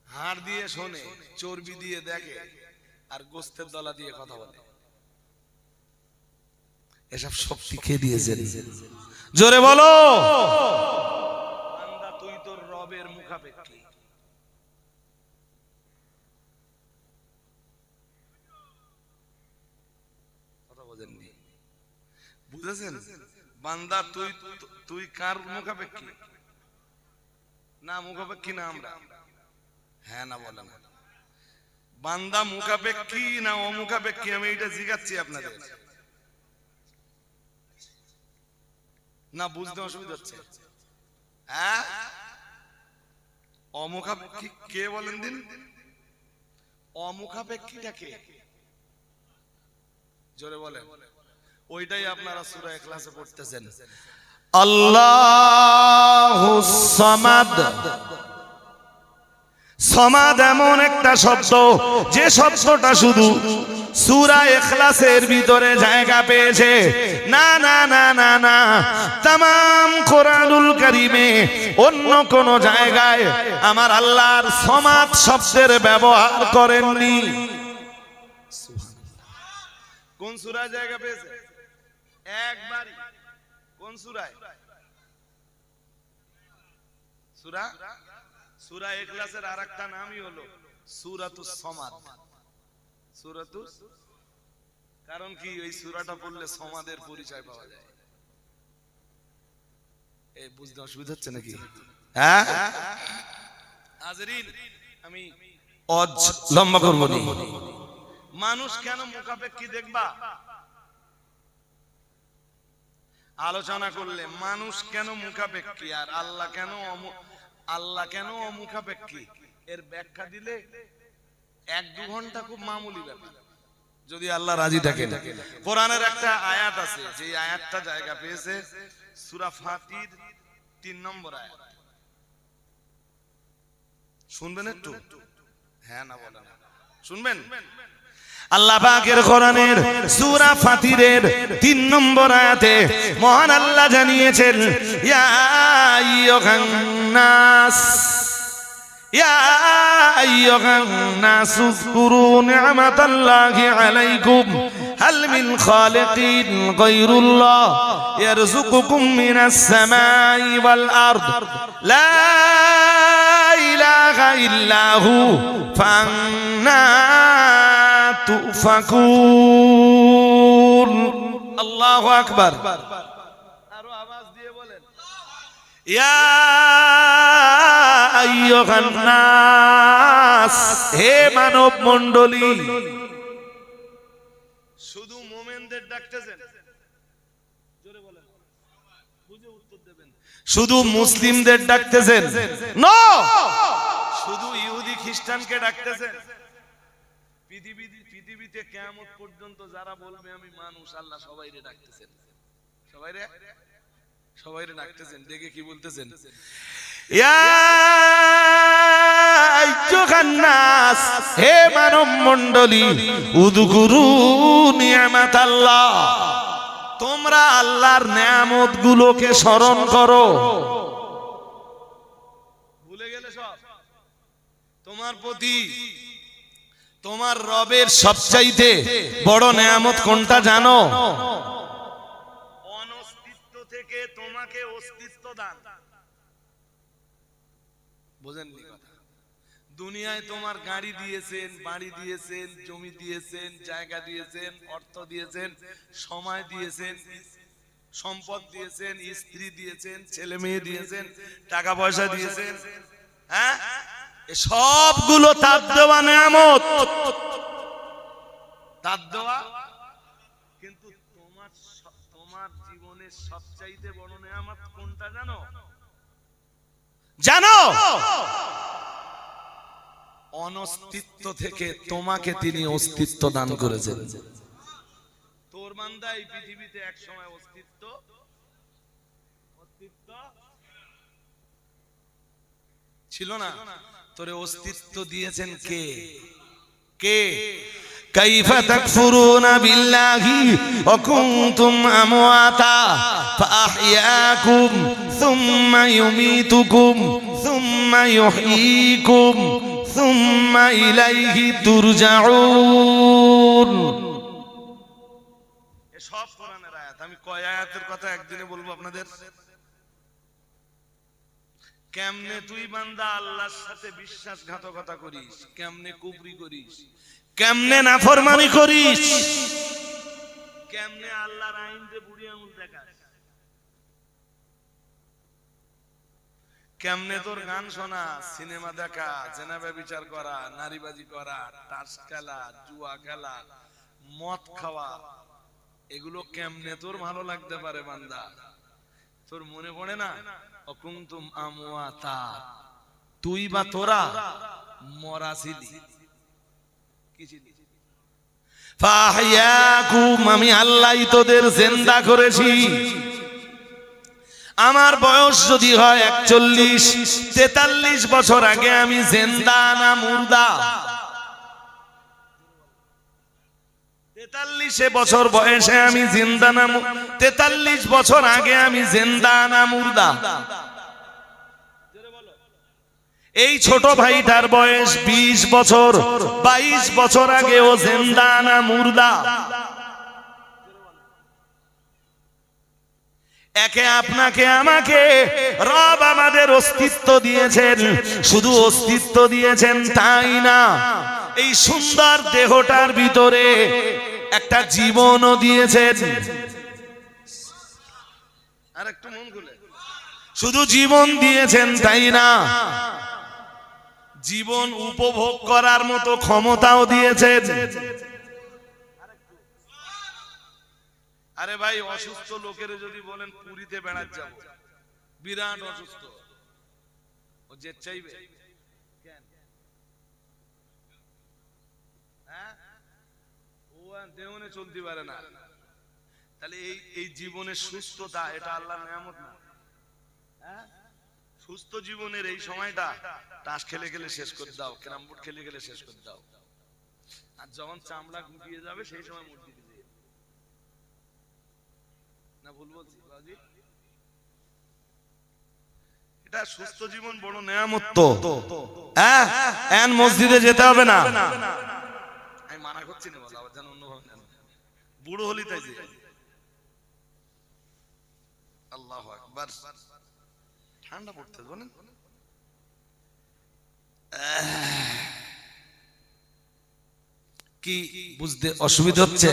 হাড় দিয়ে শোনে, চর্বি দিয়ে দেখে, আর গোস্তের দলা দিয়ে কথা বলে। এসব শক্তি কে দিয়েছেন? জোরে বলো। বান্দা তুই তোর রবের মুখাপেক্ষী। কথা বোঝেননি? বুঝেছেন? বান্দা তুই কার মুখাপেক্ষী? না মুখাপেক্ষী না আমরা? হ্যাঁ না বলেন। বান্দা মুখাপেক্ষী না অমুখাপেক্ষী আমি এটা জিজ্ঞাসছি আপনাদের। না বুঝতে অসুবিধা হচ্ছে? হ্যাঁ অমুখাপেক্ষী কে বলেন দিন? অমুখাপেক্ষীটা কে? জোরে বলেন। ওইটাই আপনারা সূরা ইখলাসে পড়তেছেন। আল্লাহুস সামাদ সমাদ এমন একটা শব্দ যে শব্দটা শুধু সূরা ইখলাসের ভিতরে জায়গা পেয়েছে। না না না না না, তামাম কোরআনুল কারীমে অন্য কোন জায়গায় আমার আল্লাহর সমাদ শব্দের ব্যবহার করেননি। কোন সূরায় জায়গা পেয়েছে? একবারই। কোন সূরায়? সূরা ইখলাসের আরেকটা নামই হলো সূরাতুস সমাদ। কারণ কি, ওই সূরাটা পড়লে সমাদের পরিচয় পাওয়া যায়। এই বুঝতে অসুবিধা হচ্ছে নাকি? হ্যাঁ, হাজরিন, আমি লম্বা করবো না। মানুষ কেন মুখাপেক্ষী দেখবা আলোচনা করলে, মানুষ কেন মুখাপেক্ষী আর আল্লাহ কেন অমুখাপেক্ষী, এর ব্যাখ্যা দিলে 1-2 ঘন্টা খুব মামুলি ব্যাপার, যদি আল্লাহ রাজি থাকেন। কোরআনের একটা আয়াত আছে, যে আয়াতটা জায়গা পেয়েছে সূরা ফাতির 3 নম্বর আয়াত। শুনবেন একটু? হ্যাঁ না বলেন? শুনবেন? আল্লাহ পাকের কোরআনের সূরা ফাতিরের 3 নম্বর আয়াতে মহান আল্লাহ জানিয়েছেন, ইয়া আইয়ুহান নাস, ইয়া আইয়ুহান নাস উযকুরু নি'মাতাল্লাহি আলাইকুম হাল মিন খালিকিন গায়রুল্লাহ ইয়ারযুকুকুম মিনাস সামাই ওয়াল আরদ লা ইলাহা ইল্লাহু ফান্না তুফাকুন। আল্লাহু আকবার। আরো আওয়াজ দিয়ে বলেন, ইয়া আইয়ুহান নাস, হে মানব মণ্ডলী। শুধু মুমিনদের ডাকতেছেন? জোরে বলেন, বুঝে উত্তর দেবেন। শুধু মুসলিমদের ডাকতেছেন? নো। শুধু ইহুদি খ্রিস্টানকে ডাকতেছেন? পৃথিবীতে কিয়ামত পর্যন্ত যারা বলবে আমি মানুষ, আল্লাহ সবাইরে ডাকতেছেন। সবাইরে ডাকতেছেন। দেখে কি বলতেছেন? ইয়া আইয়ুহান নাস, হে মানব মণ্ডলী, উযকুরু নি'মাতাল্লাহ, তোমরা আল্লাহর নিয়ামত গুলোকে স্মরণ করো। ভুলে গেলে সব? তোমার প্রতি তোমার রবের সবচাইতে বড় নিয়ামত কোনটা জানো? অনস্তিত্ব থেকে তোমাকে অস্তিত্ব দান। বুঝেননি কথা? দুনিয়ায় তোমার গাড়ি দিয়েছেন, বাড়ি দিয়েছেন, জমি দিয়েছেন, জায়গা দিয়েছেন, অর্থ দিয়েছেন, সময় দিয়েছেন, সম্পদ দিয়েছেন, স্ত্রী দিয়েছেন, ছেলে মেয়ে দিয়েছেন, টাকা পয়সা দিয়েছেন। হ্যাঁ, সবগুলো তার দেওয়া নিয়ামত, তার দেওয়া। কিন্তু তোমার জীবনের সবচাইতে বড় নিয়ামত কোনটা জানো? জানো? অনস্তিত্ব থেকে তোমাকে তিনি অস্তিত্ব দান করেছেন। তোর বান্দা এই পৃথিবীতে এক সময় অস্তিত্ব ছিল না, তোরে অস্তিত্ব দিয়েছেন কে? কে? কাইফা তাকফুরুনা বিল্লাহি ওয়া কুনতুম আমওয়াতা ফাআহইয়াকুম সুম্মা ইউমীতুকুম সুম্মা ইউহয়ীকুম সুম্মা ইলাইহি তুরজাউন। সব কোরআনের আয়াত। আমি কয় আয়াতের কথা একদিনে বলবো আপনাদের। কেমনে তুই বান্দা আল্লাহর সাথে বিশ্বাসঘাতকতা করিস, কেমনে কুফরি করিস, কেমনে নাফরমানি করিস, কেমনে আল্লাহর আইনকে বুড়ি আঙুল দেখাস, কেমনে তোর গান শোনা, সিনেমা দেখা, জেনা ব্যভিচার করা, নারীবাজি করা, তাস খেলা, জুয়া খেলা, মদ খাওয়া, এগুলো কেমনে তোর ভালো লাগতে পারে বান্দা? তোর মনে পড়ে না অকুনতুম আমওয়াতা, তুই বা তোরা মরা ছিলি, কি ছিলি? ফাআহইয়াকুম, আমি আল্লাহই তোদের জিন্দা করেছি। আমার বয়স যদি হয় 41, 43 বছর আগে আমি জিন্দা না মুর্দা? 43 বছর বয়সে আমি জিন্দা না 43 বছর আগে আমি জিন্দা না মুর্দা? এই ছোট ভাইটার বয়স 20 বছর, 22 বছর আগে ও জিন্দা না মুর্দা? একে আপনাকে আমাকে রব আমাদের অস্তিত্ব দিয়েছেন, শুধু অস্তিত্ব দিয়েছেন তাই না, এই সুন্দর দেহটার ভিতরে একটা জীবনও দিয়েছেন। আর একটু মন খুলে, শুধু জীবন দিয়েছেন তাই না, জীবন উপভোগ করার মতো ক্ষমতাও দিয়েছেন। আরে ভাই, অসুস্থ লোকের যদি বলেন পুরীতে বেড়াতে যাব, বিরাট অসুস্থ, ও যে চাইবে কেন? হ্যাঁ, ও দেওনে চলতে পারে না। তাহলে এই জীবনের সুস্থতা, এটা আল্লাহর নিয়ামত না? হ্যাঁ, সুস্থ জীবনের এই সময়টা তাস খেলে খেলে শেষ করে দাও, ক্যারাম বোর্ড খেলে খেলে শেষ করে দাও, আর যখন চামড়া গুটিয়ে যাবে সেই সময় মূর্তি দিয়ে না। ভুল বলছি বাজি? এটা সুস্থ জীবন বড় নিয়ামত তো। হ্যাঁ, এন মসজিদে যেতে হবে না, আমি মানা করছি না, বল আবার যেন অন্যভাবে নেন, বুড়ো হলি তাই যে। আল্লাহু আকবার, ঠান্ডা পড়তে বলেন। কি বুঝতে অসুবিধা হচ্ছে?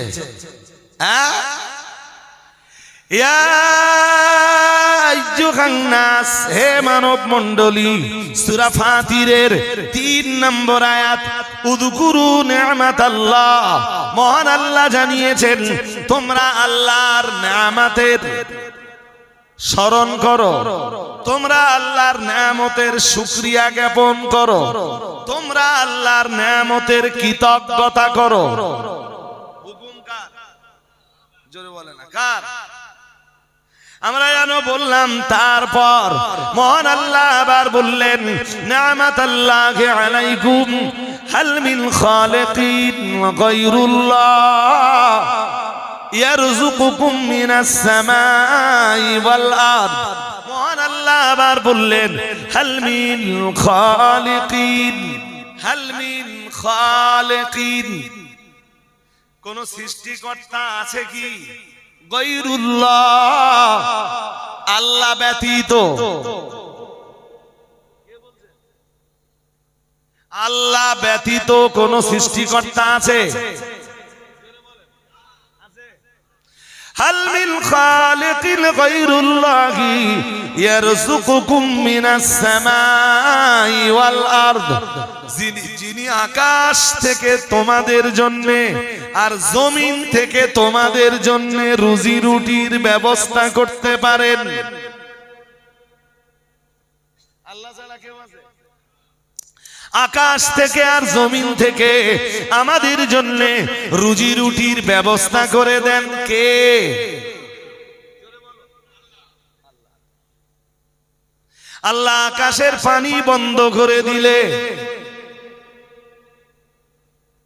হে মানব মণ্ডলী, সূরা ফাতিরের 3 নম্বর আয়াত, উযকুরু নি'মাতাল্লাহ, মহান আল্লাহ জানিয়েছেন তোমরা আল্লাহর নিয়ামতের স্মরণ করো, তোমরা আল্লাহর নিয়ামতের শুকরিয়া জ্ঞাপন করো, তোমরা আল্লাহর নিয়ামতের কৃতজ্ঞতা করো। হুকুম কার? জোরে বলে না, কার? আমরা যেন বললাম। তারপর মহান আল্লাহ আবার বললেন, নি'মাতাল্লাহি আলাইকুম হাল মিন খালিকিন গায়রুল্লাহ ইয়ারযুকুকুম মিনাস সামাই ওয়াল আরদ। মহান আল্লাহ আবার বললেন, হাল মিন খালিকিন, হাল মিন খালিকিন, কোন সৃষ্টিকর্তা আছে কি? গায়রুল্লাহ, আল্লাহ ব্যতীত। আল্লাহ ব্যতীত কোন সৃষ্টিকর্তা আছে? হাল মিন খালিকিন গায়রুল্লাহি ইয়ারযুকুকুম মিনাস সামাই ওয়াল আরদ, যিনি আকাশ থেকে তোমাদের জন্য আর জমিন থেকে তোমাদের জন্য রুজি রুটির ব্যবস্থা করতে পারেন। আল্লাহ ছাড়া কেউ আছে? আকাশ থেকে আর জমিন থেকে আমাদের জন্য রুজি রুটির ব্যবস্থা করে দেন কে? আল্লাহ আকাশের পানি বন্ধ করে দিলে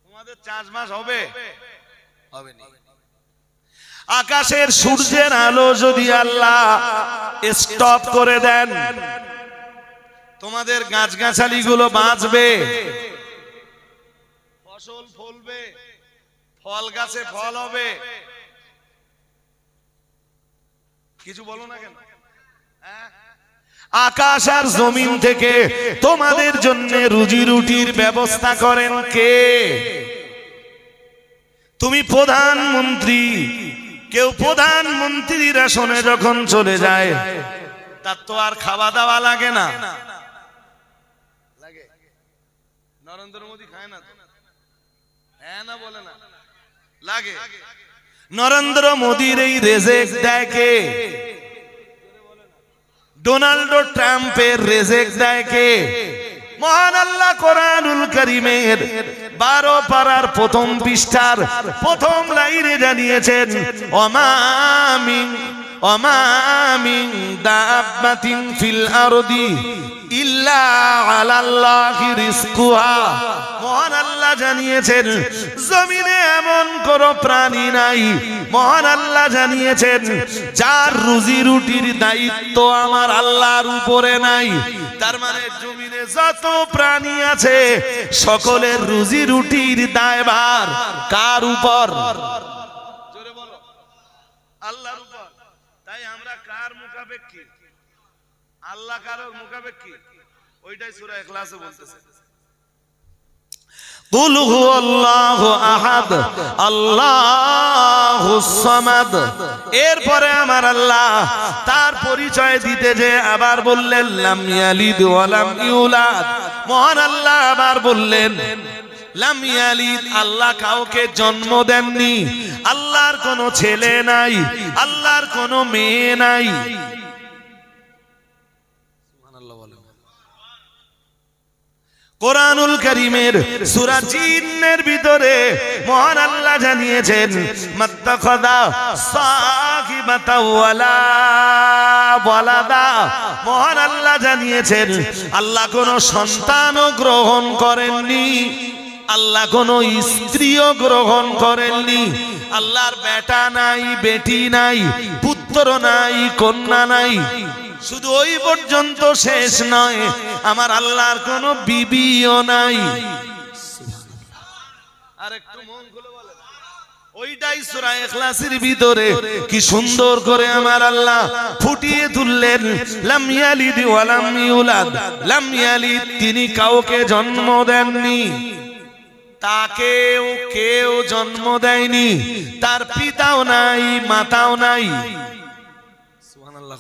তোমাদের চাষবাস হবে? হবে না। আকাশের সূর্যের আলো যদি আল্লাহ স্টপ করে দেন, তোমাদের গাছগাছালি গুলো বাঁচবে, ফসল ফলবে, ফল গাছে ফল হবে। কিছু বলো না কেন? আকাশ আর জমিন থেকে তোমাদের জন্য রুজি রুটির ব্যবস্থা করেন কে? তুমি প্রধানমন্ত্রী, কেউ প্রধানমন্ত্রীর আসনে যখন চলে যায় তার তো আর খাওয়া দাওয়া লাগে না, লাগে? নরেন্দ্র মোদী খায় না তো? হ্যাঁ না বলে না? লাগে। নরেন্দ্র মোদীর এই রেজেক দেয় কে? ডোনাল্ড ট্রাম্পের রেজেক দেয় কে? মহান আল্লাহ কোরআনুল কারীমের 12 পারার প্রথম পৃষ্ঠার প্রথম লাইনে জানিয়েছেন, ওমা মিন দাব্বাতিন ফিল আরদি ইল্লা আলাল্লাহি রিজকুহা। মহান আল্লাহ জানিয়েছেন জমিনে এমন কোন প্রাণী নাই, মহান আল্লাহ জানিয়েছেন যার রুজি রুটির দায়িত্ব আমার আল্লাহর উপরে নাই। তার মানে জমিনে যত প্রাণী আছে সকলের রুজি রুটির দায়ভার কার উপর? জোরে বলো, আল্লাহর উপর। তাই আমরা কার মুখাপেক্ষী? আল্লাহ কারোর মুখাপেক্ষী? ওইটাই সূরা ইখলাসে বলতেছে, কুল হুয়াল্লাহু আহাদ আল্লাহুস সামাদ। এরপরে আমার আল্লাহ তার পরিচয় দিতে যে আবার বললেন লাম ইয়ালিদ ওয়া লাম ইউলাদ। মহান আল্লাহ আবার বললেন লাম ইয়ালিদ, আল্লাহ কাউকে জন্ম দেননি, আল্লাহর কোনো ছেলে নাই, আল্লাহর কোনো মেয়ে নাই। কোরআনুল কারীমের সূরা জিনের ভিতরে মহান আল্লাহ জানিয়েছেন মাত্তাখাযা সাহিবাতা ওয়ালা ওয়ালাদা। মহান আল্লাহ জানিয়েছেন আল্লাহ কোনো সন্তানও গ্রহণ করেননি, আল্লাহ কোনো স্ত্রীও গ্রহণ করেননি, আল্লাহর বেটা নাই, বেটি নাই, পুত্র নাই, কন্যা নাই। শুধু ওই পর্যন্ত শেষ নয়, আমার আল্লাহর কোনো বিবিও নাই। আর একটু মন খুলে বলেন, ওইটাই সূরা ইখলাসের ভিতরে কি সুন্দর করে আমার আল্লাহ ফুটিয়ে তুললেন লাম ইয়ালিদ ওয়া লাম ইউলাদ। লাম ইয়ালিদ, তিনি কাউকে জন্ম দেননি, তাকেও কেউ জন্ম দেয়নি, তার পিতাও নাই, মাতাও নাই। সুবহানাল্লাহ।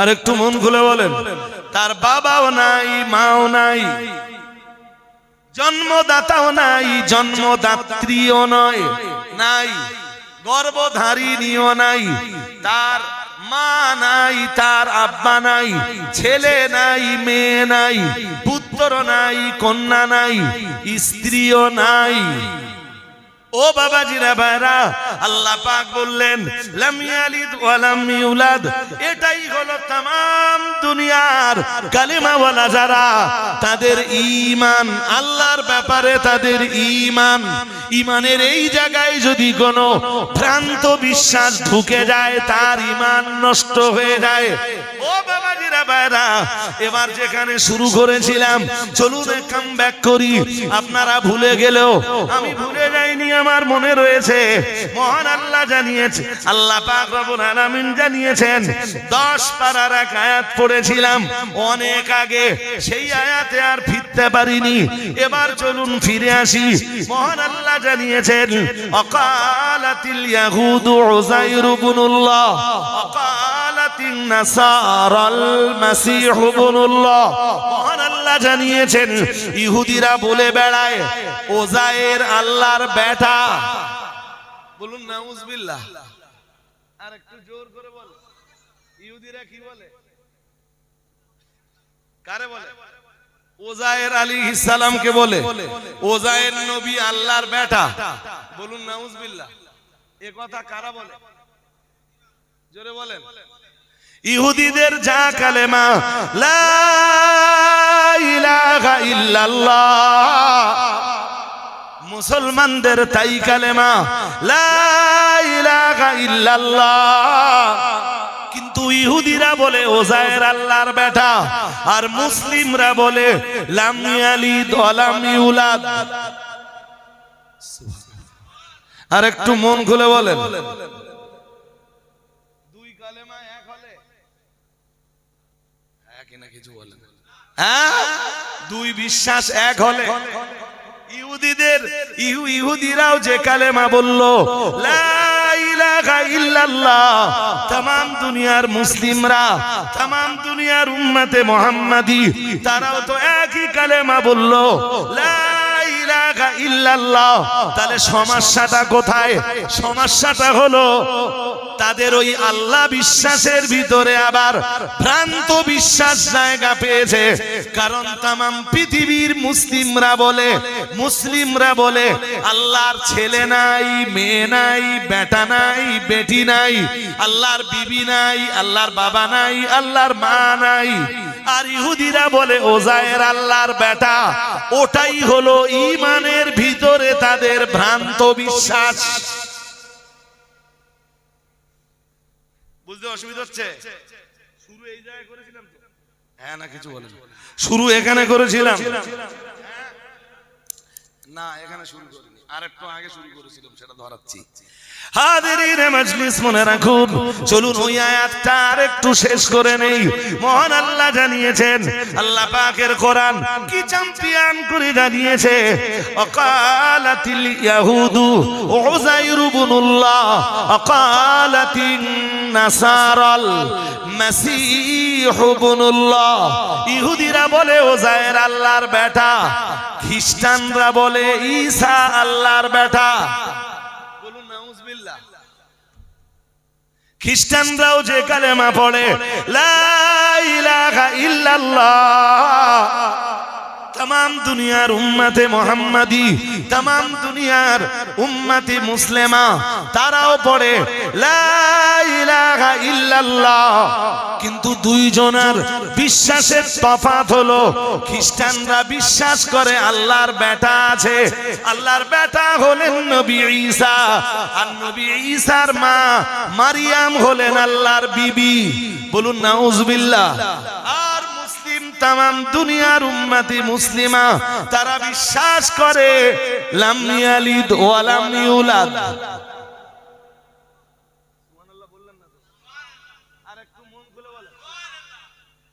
আর একটু মন খুলে বলেন, তার বাবাও নাই, মাও নাই, জন্মদাতাও নাই, জন্মদাত্রীও নয়, নাই, গর্ভধারিণীও নাই, তার মা নাই, তার আব্বা নাই, ছেলে নাই, মেয়ে নাই, পুত্র নাই, কন্যা নাই, স্ত্রীও নাই। ও বাবাজিরা ভাইরা, আল্লাহ পাক বললেন লাম ইয়ালিদ ওয়া লাম ইউলাদ। এটাই হলো तमाम দুনিয়ার কালিমাওয়ালা যারা, তাদের ঈমান, আল্লাহর ব্যাপারে তাদের ঈমান, ঈমানের এই জায়গায় যদি কোনো ভ্রান্ত বিশ্বাস ঢুকে যায় তার ঈমান নষ্ট হয়ে যায়। ও বাবাজিরা ভাইরা, এবার যেখানে শুরু করেছিলাম চলুন কাম ব্যাক করি। আপনারা ভুলে গেলেও আমি ভুলে যাইনি, আমার মনে রয়েছে। মহান আল্লাহ জানিয়েছে, আল্লাহ পাক রব্বুল আলামিন জানিয়েছেন 10 পারার এক আয়াত পড়েছিলাম অনেক আগে, সেই আয়াতে আর ফিরতে পারিনি। এবার চলুন ফিরে আসি। মহান আল্লাহ জানিয়েছেন অকালাতিল ইয়াহুদু উযাইর ইবনুল্লাহ অকালাতিন নাসারাল মাসীহ ইবনুল্লাহ। মহান আল্লাহ জানিয়েছেন ইহুদিরা বলে বেড়ায় ওজায়ের আল্লাহর বেটা। বলুন নাউজুবিল্লাহ। আর একটু জোর করে বল, ইহুদিরা কি বলে? কারে বলে? ওজায়ের আলাইহিস সালামকে বলে ওজায়ের নবী আল্লাহর বেটা। বলুন নাউজুবিল্লাহ। এই কথা কারা বলে? জোরে বলেন। ইহুদিদের যা কালেমা লা ইলাহা ইল্লাল্লাহ, মুসলমানদের তাই কালেমা লা ইলাহা ইল্লাল্লাহ। কিন্তু ইহুদিরা বলে ওজায়ের আল্লাহর বেটা, আর মুসলিমরা বলে লাম ইয়ালিদ ওয়া লাম ইউলাদ। আর একটু মন খুলে বলেন, দুই কালেমা এক হলে একই না কিছু বলেন? হ্যাঁ, দুই বিশ্বাস এক হলে ইহুদিরাও যে কালেমা বললো লা ইলাহা ইল্লাল্লাহ, तमाम দুনিয়ার মুসলিমরা, तमाम দুনিয়ার উম্মতে মুহাম্মাদি, তারাও তো একই কালেমা বললো লা ইলাহা ইল্লাল্লাহ। তাহলে সমস্যাটা কোথায়? সমস্যাটা হলো তাদের ওই আল্লাহ বিশ্বাসের ভিতরে আবার ভ্রান্ত বিশ্বাস জায়গা পেয়েছে। কারণ তামাম পৃথিবীর মুসলিমরা বলে আল্লাহর ছেলে নাই, মেয়ে নাই, বেটা নাই, বেটি নাই, আল্লাহর বিবি নাই, আল্লাহর বাবা নাই, আল্লাহর মা নাই। আর ইহুদিরা বলে ওজায়ের আল্লাহর বেটা। ওটাই হলো ঈমানের ভিতরে তাদের ভ্রান্ত বিশ্বাস। বুঝতে অসুবিধা হচ্ছে? শুরু এই জায়গায় করেছিলাম তো? হ্যাঁ না কিছু বলেন। শুরু এখানে করেছিলাম না, এখানে শুরু করিনি, আরেকটু আগে শুরু করেছিলাম, সেটা ধরাচ্ছি। হাজিরিনে মজলিস মনে রাখুন, চলুন ওই আয়াতটা আরেকটু শেষ করে নেই। মহান আল্লাহ জানিয়েছেন, আল্লাহ পাকের কোরআন কি চ্যাম্পিয়ন করে জানিয়েছে, অকালাতিল ইয়াহুদু উযাইর ইবনুল্লাহ অকালাতিন নাসারাল মাসীহ ইবনুল্লাহ। ইহুদিরা বলে ওজায়ের আল্লাহর বেটা, খ্রিস্টানরা বলে ঈসা আল্লাহর বেটা। বলুন নাউজুবিল্লাহ। খ্রিস্টানরাও যে কালেমা পড়ে লা ইলাহা ইল্লাল্লাহ, तमाम दुनियार उम्मते मोहम्मदी, तमाम दुनियार उम्मती मुस्लिमा ताराओ पड़े ला इलाहा इल्लाल्लाह। किन्तु दुई जनार विश्वासेर तफात हलो, ख्रिस्टानरा विश्वास करे आल्लाहर बेटा आछे, आल्लाहर बेटा हलेन नबी ईसा, आर नबी ईसार मा मारियाम हलेन आल्लाहर बीबी। बोलुन नाउजुबिल्लाह। तमाम दुनियार उम्मती मुस्लिमा तारा विश्वास करे लाम यालिद वा लाम युलाद।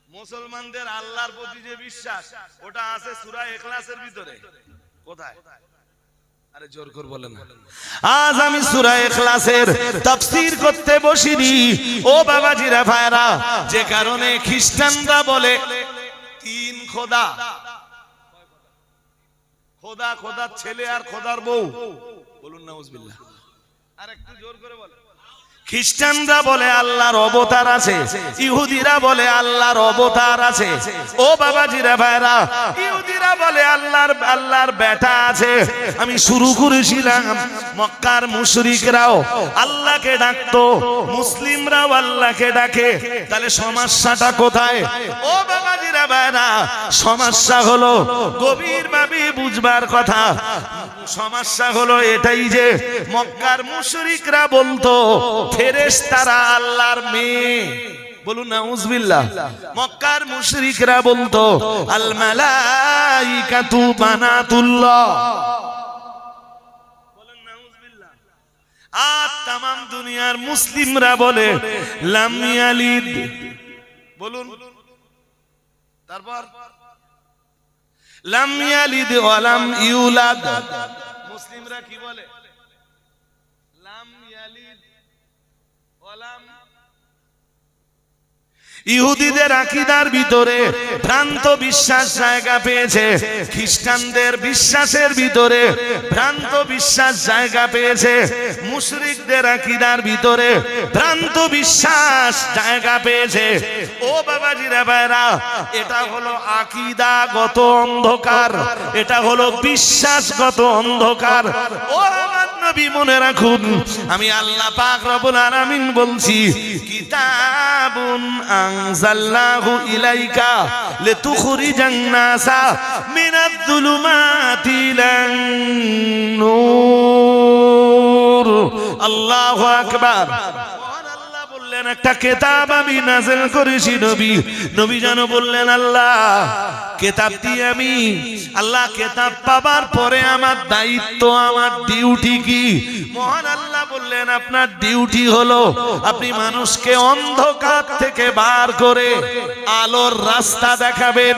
मुसलमानদের আল্লাহর প্রতি যে বিশ্বাস ওটা আছে সূরা ইখলাসের ভিতরে। কোথায়? আরে জোর করে বলেন না। আজ আমি সূরা ইখলাসের তাফসীর করতে বসিনি ও বাবাজিরা ভাইরা, যে কারণে খ্রিস্টানরা বলে तीन खोदा, खोदा खोदा छेले और खोदार बউ। बोलুন নাউজুবিল্লাহ। আরেকটু জোর করে বলেন। খ্রিস্টানরা বলে আল্লাহর অবতার আছে, ইহুদিরা বলে আল্লাহর অবতার আছে। ও বাবাজিরা ভাইরা, ইহুদিরা বলে আল্লাহর বেটা আছে। আমি শুরু করেছিলাম মক্কার মুশরিকরাও আল্লাহকে ডাকতো, মুসলিমরাও আল্লাহকে ডাকে। তাহলে সমস্যাটা কোথায়? ও বাবাজিরা ভাইরা, সমস্যা হলো গভীরভাবে বুঝবার কথা। সমস্যা হলো এটাই যে মক্কার মুশরিকরা বলতো ফেরেশতারা আল্লাহর মেয়ে। বলুন নাউজুবিল্লাহ। মক্কার মুশরিকরা বলতো আল মালাইকাতু বানাতুল্লাহ। বলেন নাউজুবিল্লাহ। আর तमाम দুনিয়ার মুসলিমরা বলে লাম ইয়ালিদ। বলুন। তারপর লাম ইয়ালিদ ওয়া লাম ইউলাদ। মুসলিমরা কি বলে? লাম ইয়ালিদ ওয়া লাম। ইহুদিদের আকীদার ভিতরে ভ্রান্ত বিশ্বাস জায়গা পেয়েছে, খ্রিস্টানদের বিশ্বাসের ভিতরে ভ্রান্ত বিশ্বাস জায়গা পেয়েছে, মুশরিকদের আকীদার ভিতরে ভ্রান্ত বিশ্বাস জায়গা পেয়েছে। ও বাবাজিরা ভাইরা, এটা হলো আকীদাগত অন্ধকার, এটা হলো বিশ্বাসগত অন্ধকার। ও আমার নবী মনে রাখুন, আমি আল্লাহ পাক রব্বুল আলামিন বলছি, কিতাবুন আনজালনাহু ইলাইকা লিতুখরিজান নাসা মিনাজ যুলুমাতি ইলান নূর। আল্লাহু আকবার। একটা কিতাব আমি নাযিল করেছি, নবী যেন বললেন আল্লাহ কিতাব দিয়ে আমি আল্লাহ কিতাব পাবার পরে আমার দায়িত্ব, আমার ডিউটি কি? মহান আল্লাহ বললেন আপনার ডিউটি হলো আপনি মানুষকে অন্ধকার থেকে বার করে আলোর রাস্তা দেখাবেন।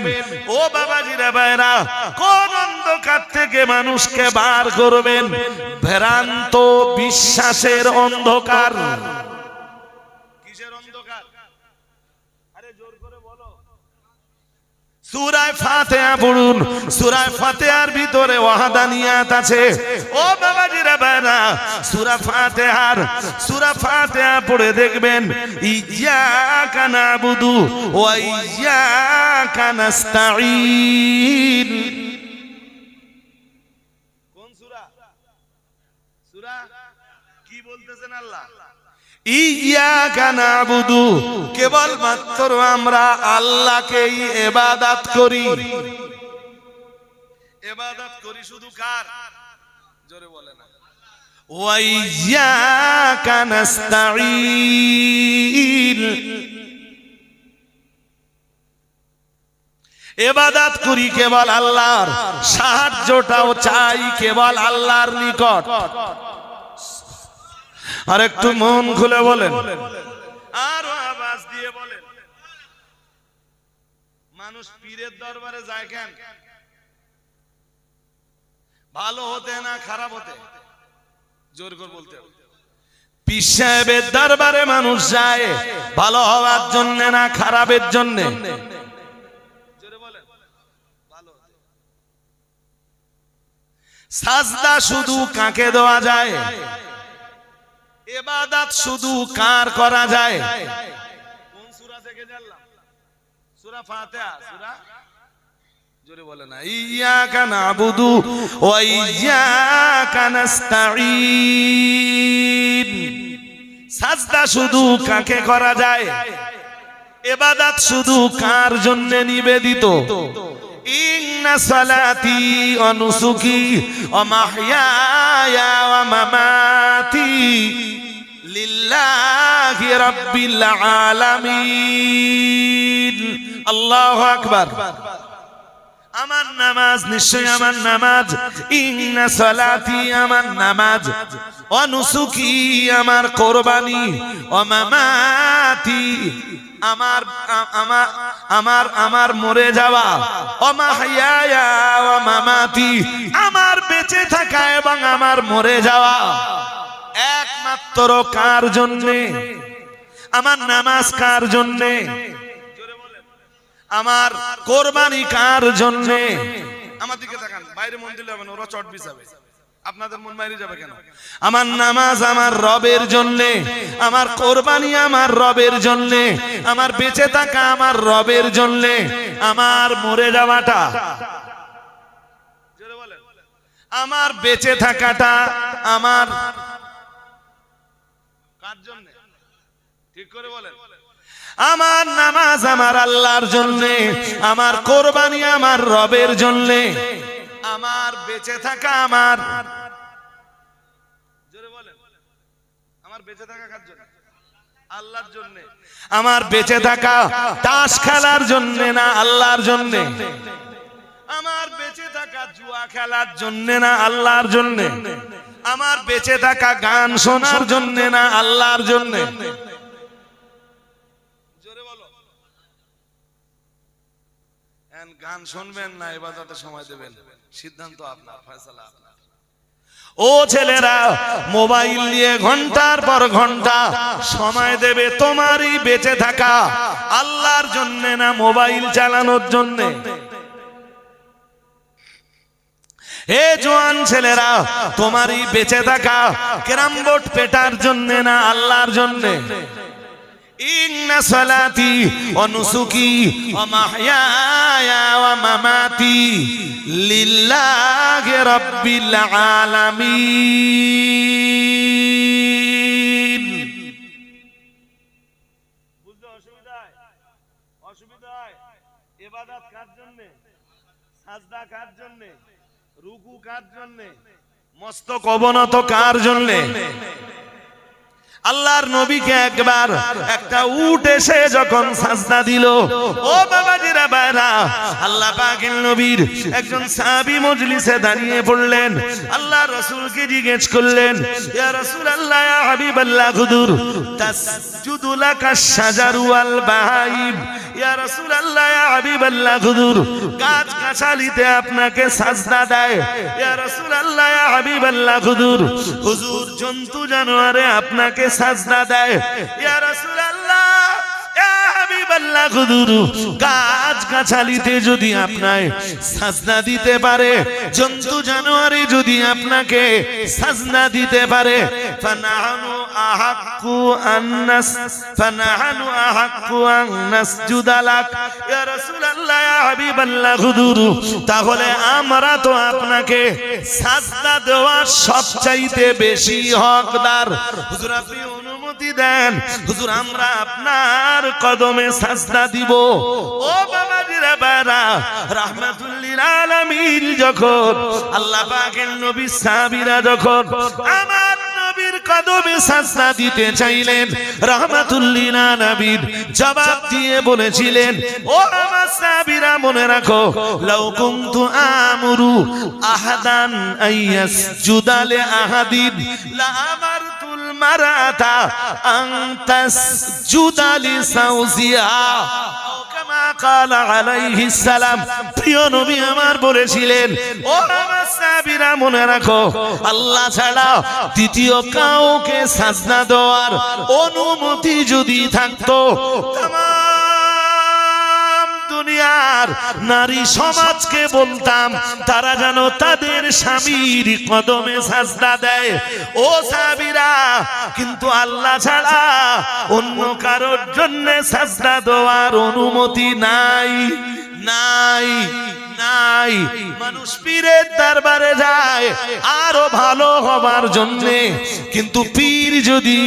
ও বাবাজিরা ভাইরা, কোন অন্ধকার থেকে মানুষকে বার করবেন? ভ্রান্ত বিশ্বাসের অন্ধকার। সূরা ফাতিহা পড়ুন, সূরা ফাতিহার ভিতরে ওয়াহদানিয়াত আছে। ও বাবাজিরা বাবা, সূরা ফাতিহা পড়ে দেখবেন ইয়্যাকা না'বুদু ওয়া ইয়্যাকা নাস্তাঈন। কোন সূরা? সূরা কি বলতেছেন আল্লাহ? ইয়্যাকা না'বুদু, কেবলমাত্র আমরা আল্লাহকেই ইবাদত করি। ইবাদত করি শুধু কার? জোরে বলেন না। ওয়া ইয়্যাকা নাস্তাঈন, ইবাদত করি কেবল আল্লাহর, সাহায্যটাও চাই কেবল আল্লাহর নিকট। আর একটু মন খুলে বলেন, আর আওয়াজ দিয়ে বলেন। মানুষ পীরের দরবারে যায় কেন? ভালো হতে না খারাপ হতে? জোর করে বলতে হবে। পীর সাহেবের দরবারে মানুষ যায় ভালো হওয়ার জন্য না খারাপের জন্য? জোরে বলেন। ভালো হতে। সাজদা শুধু কাকে দেওয়া যায়? ইবাদত শুধু কার করা যায়? কোন সূরা থেকে জানলাম? সূরা ফাতিহা। সূরা জোরে বলে না। ইয়্যাকা না'বুদু ওয়া ইয়্যাকা নাস্তাঈন। সাজদা শুধু কাকে করা যায়? ইবাদত শুধু কার জন্য নিবেদিত? ইন্না সালাতি ওয়া নুসুকি ওয়া মাহইয়ায়া ওয়া মামাতি লিল্লাহি রাব্বিল আলামিন। আল্লাহু আকবার। আমার নামাজ, নিশ্চয় আমার নামাজ, ইন্না সালাতি আমার নামাজ, ওয়া নুসুকি আমার কুরবানি, ওয়া মামাতি আমার আমার আমার আমার মরে যাওয়া, ওয়া মাহইয়ায়া ওয়া মামাতি আমার বেঁচে থাকা এবং আমার মরে যাওয়া একমাত্র কার জন্যে? আমার নামাজ কার জন্যে? আমার কোরবানি কার জন্যে? আমার দিকে তাকান, বাইরে মন দিলে হবে না, ওরা চট বিছাবে। আপনাদের মন বাইরে যাবে কেন? আমার নামাজ আমার রবের জন্যে, আমার কোরবানি আমার রবের জন্যে, আমার বেঁচে থাকা আমার রবের জন্যে, আমার মরে যাওয়াটা, আমার বেঁচে থাকাটা আমার কার জন্যে? ঠিক করে বলেন। আমার নামাজ আমার আল্লাহর জন্যে, আমার কোরবানি আমার রবের জন্যে, আমার বেঁচে থাকা আমার, জোরে বলেন, আমার বেঁচে থাকা কার জন্য? আল্লাহর জন্যে। আমার বেঁচে থাকা তাস খেলার জন্যে না আল্লাহর জন্যে? আমার বেঁচে থাকা জুয়া খেলার জন্যে না আল্লাহর জন্যে? আমার বেঁচে থাকা গান শোনার জন্যে না আল্লাহর জন্যে? গান শুনবেন না ইবাদতে সময় দেবেন, সিদ্ধান্ত আপনার, ফয়সালা আপনার। ও ছেলেরা, মোবাইল নিয়ে ঘন্টার পর ঘন্টা সময় দেবে তোমারই বেঁচে থাকা আল্লাহর জন্য না মোবাইল চালানোর জন্য? হে জওয়ান ছেলেরা, তোমারই বেঁচে থাকা ক্যারাম বোর্ড পেটার জন্য না আল্লাহর জন্য? ইন্না সালাতি ওয়া নুসুকি ওয়া মাহইয়ায়া ওয়া মামাতি লিল্লাহি রাব্বিল আলামিন। বুঝতে অসুবিধা হয়? ইবাদত কার জন্য? সাজদা কার জন্য? রুকু কার জন্য? মস্তক অবনত কার জন্য? আল্লাহর নবীকে একবার একটা উট এসে যখন সাজদা দিল, ও বাবাজিরা বাইরা, আল্লাহ পাকের নবীর একজন সাহাবী মজলিসে দাঁড়িয়ে পড়লেন, আল্লাহ রাসূলকে জিজ্ঞেস করলেন, ইয়া রাসূলুল্লাহ, ইয়া হাবিবাল্লাহ, হুজুর তাসজুদু লাকা শাজারু ওয়াল বাহাইম, ইয়া রাসূলুল্লাহ, ইয়া হাবিবাল্লাহ, হুজুর গাছ গাছালিতে আপনাকে সাজদা দেয়, ইয়া রাসূলুল্লাহ, ইয়া হাবিবাল্লাহ, হুজুর জন্তু জানোয়ারে আপনাকে সাজদা দেয়, ইয়া রাসূলুল্লাহ, ইয়া হাবিব হাবিবাল্লাহ হুজুর গাছ গাছালিতে যদি আপনায় সাজদা দিতে পারে, জন্তু জানোয়ারে যদি আপনাকে সাজদা দিতে পারে, ফানাহানু আহাক্কু আন নাসজুদা লাক, ইয়া রাসূলুল্লাহ ইয়া হাবিবাল্লাহ হুজুর, তাহলে আমরা তো আপনাকে সাজদা দেওয়ার সবচাইতে বেশি হকদার। হুজুর আপনি অনুমতি দেন, হুজুর আমরা আপনার কদমে সাজদা দিব। ও বাবাজিরা বারা, রাহমাতুল লিল আলামিন যখন আল্লাহ পাকের নবী সাহাবীরা যখন আমার নবীর কদমে সাজদা দিতে চাইলেন, রাহমাতুল লিল আলামিন জবাব দিয়ে বলেছিলেন, ও আমার সাহাবীরা মনে রাখো, লাউ কুনতু আমুরু আহাদান আইয়াসজুদা লি আহাদিন লা আমারতুল মারাতা আন তাসজুদা লি সাওজিহা, কামা ক্বালা আলাইহিস সালাম। প্রিয় নবী আমার বলেছিলেন, ও আমার সাহাবীরা মনে রাখো, আল্লাহ ছাড়া দ্বিতীয় কাউকে সাজদা দেওয়ার অনুমতি যদি থাকতো, তামাম দুনিয়ার নারী সমাজকে বলতাম তারা যেন তাদের স্বামীর কদমে সাজদা দেয়। ও সাহাবীরা, কিন্তু আল্লাহ ছাড়া অন্য কারোর জন্য সাজদা দেওয়ার অনুমতি নাই, নাই, নাই। মানুষ পীরের দরবারে যায় আরো ভালো হবার জন্য, কিন্তু পীর যদি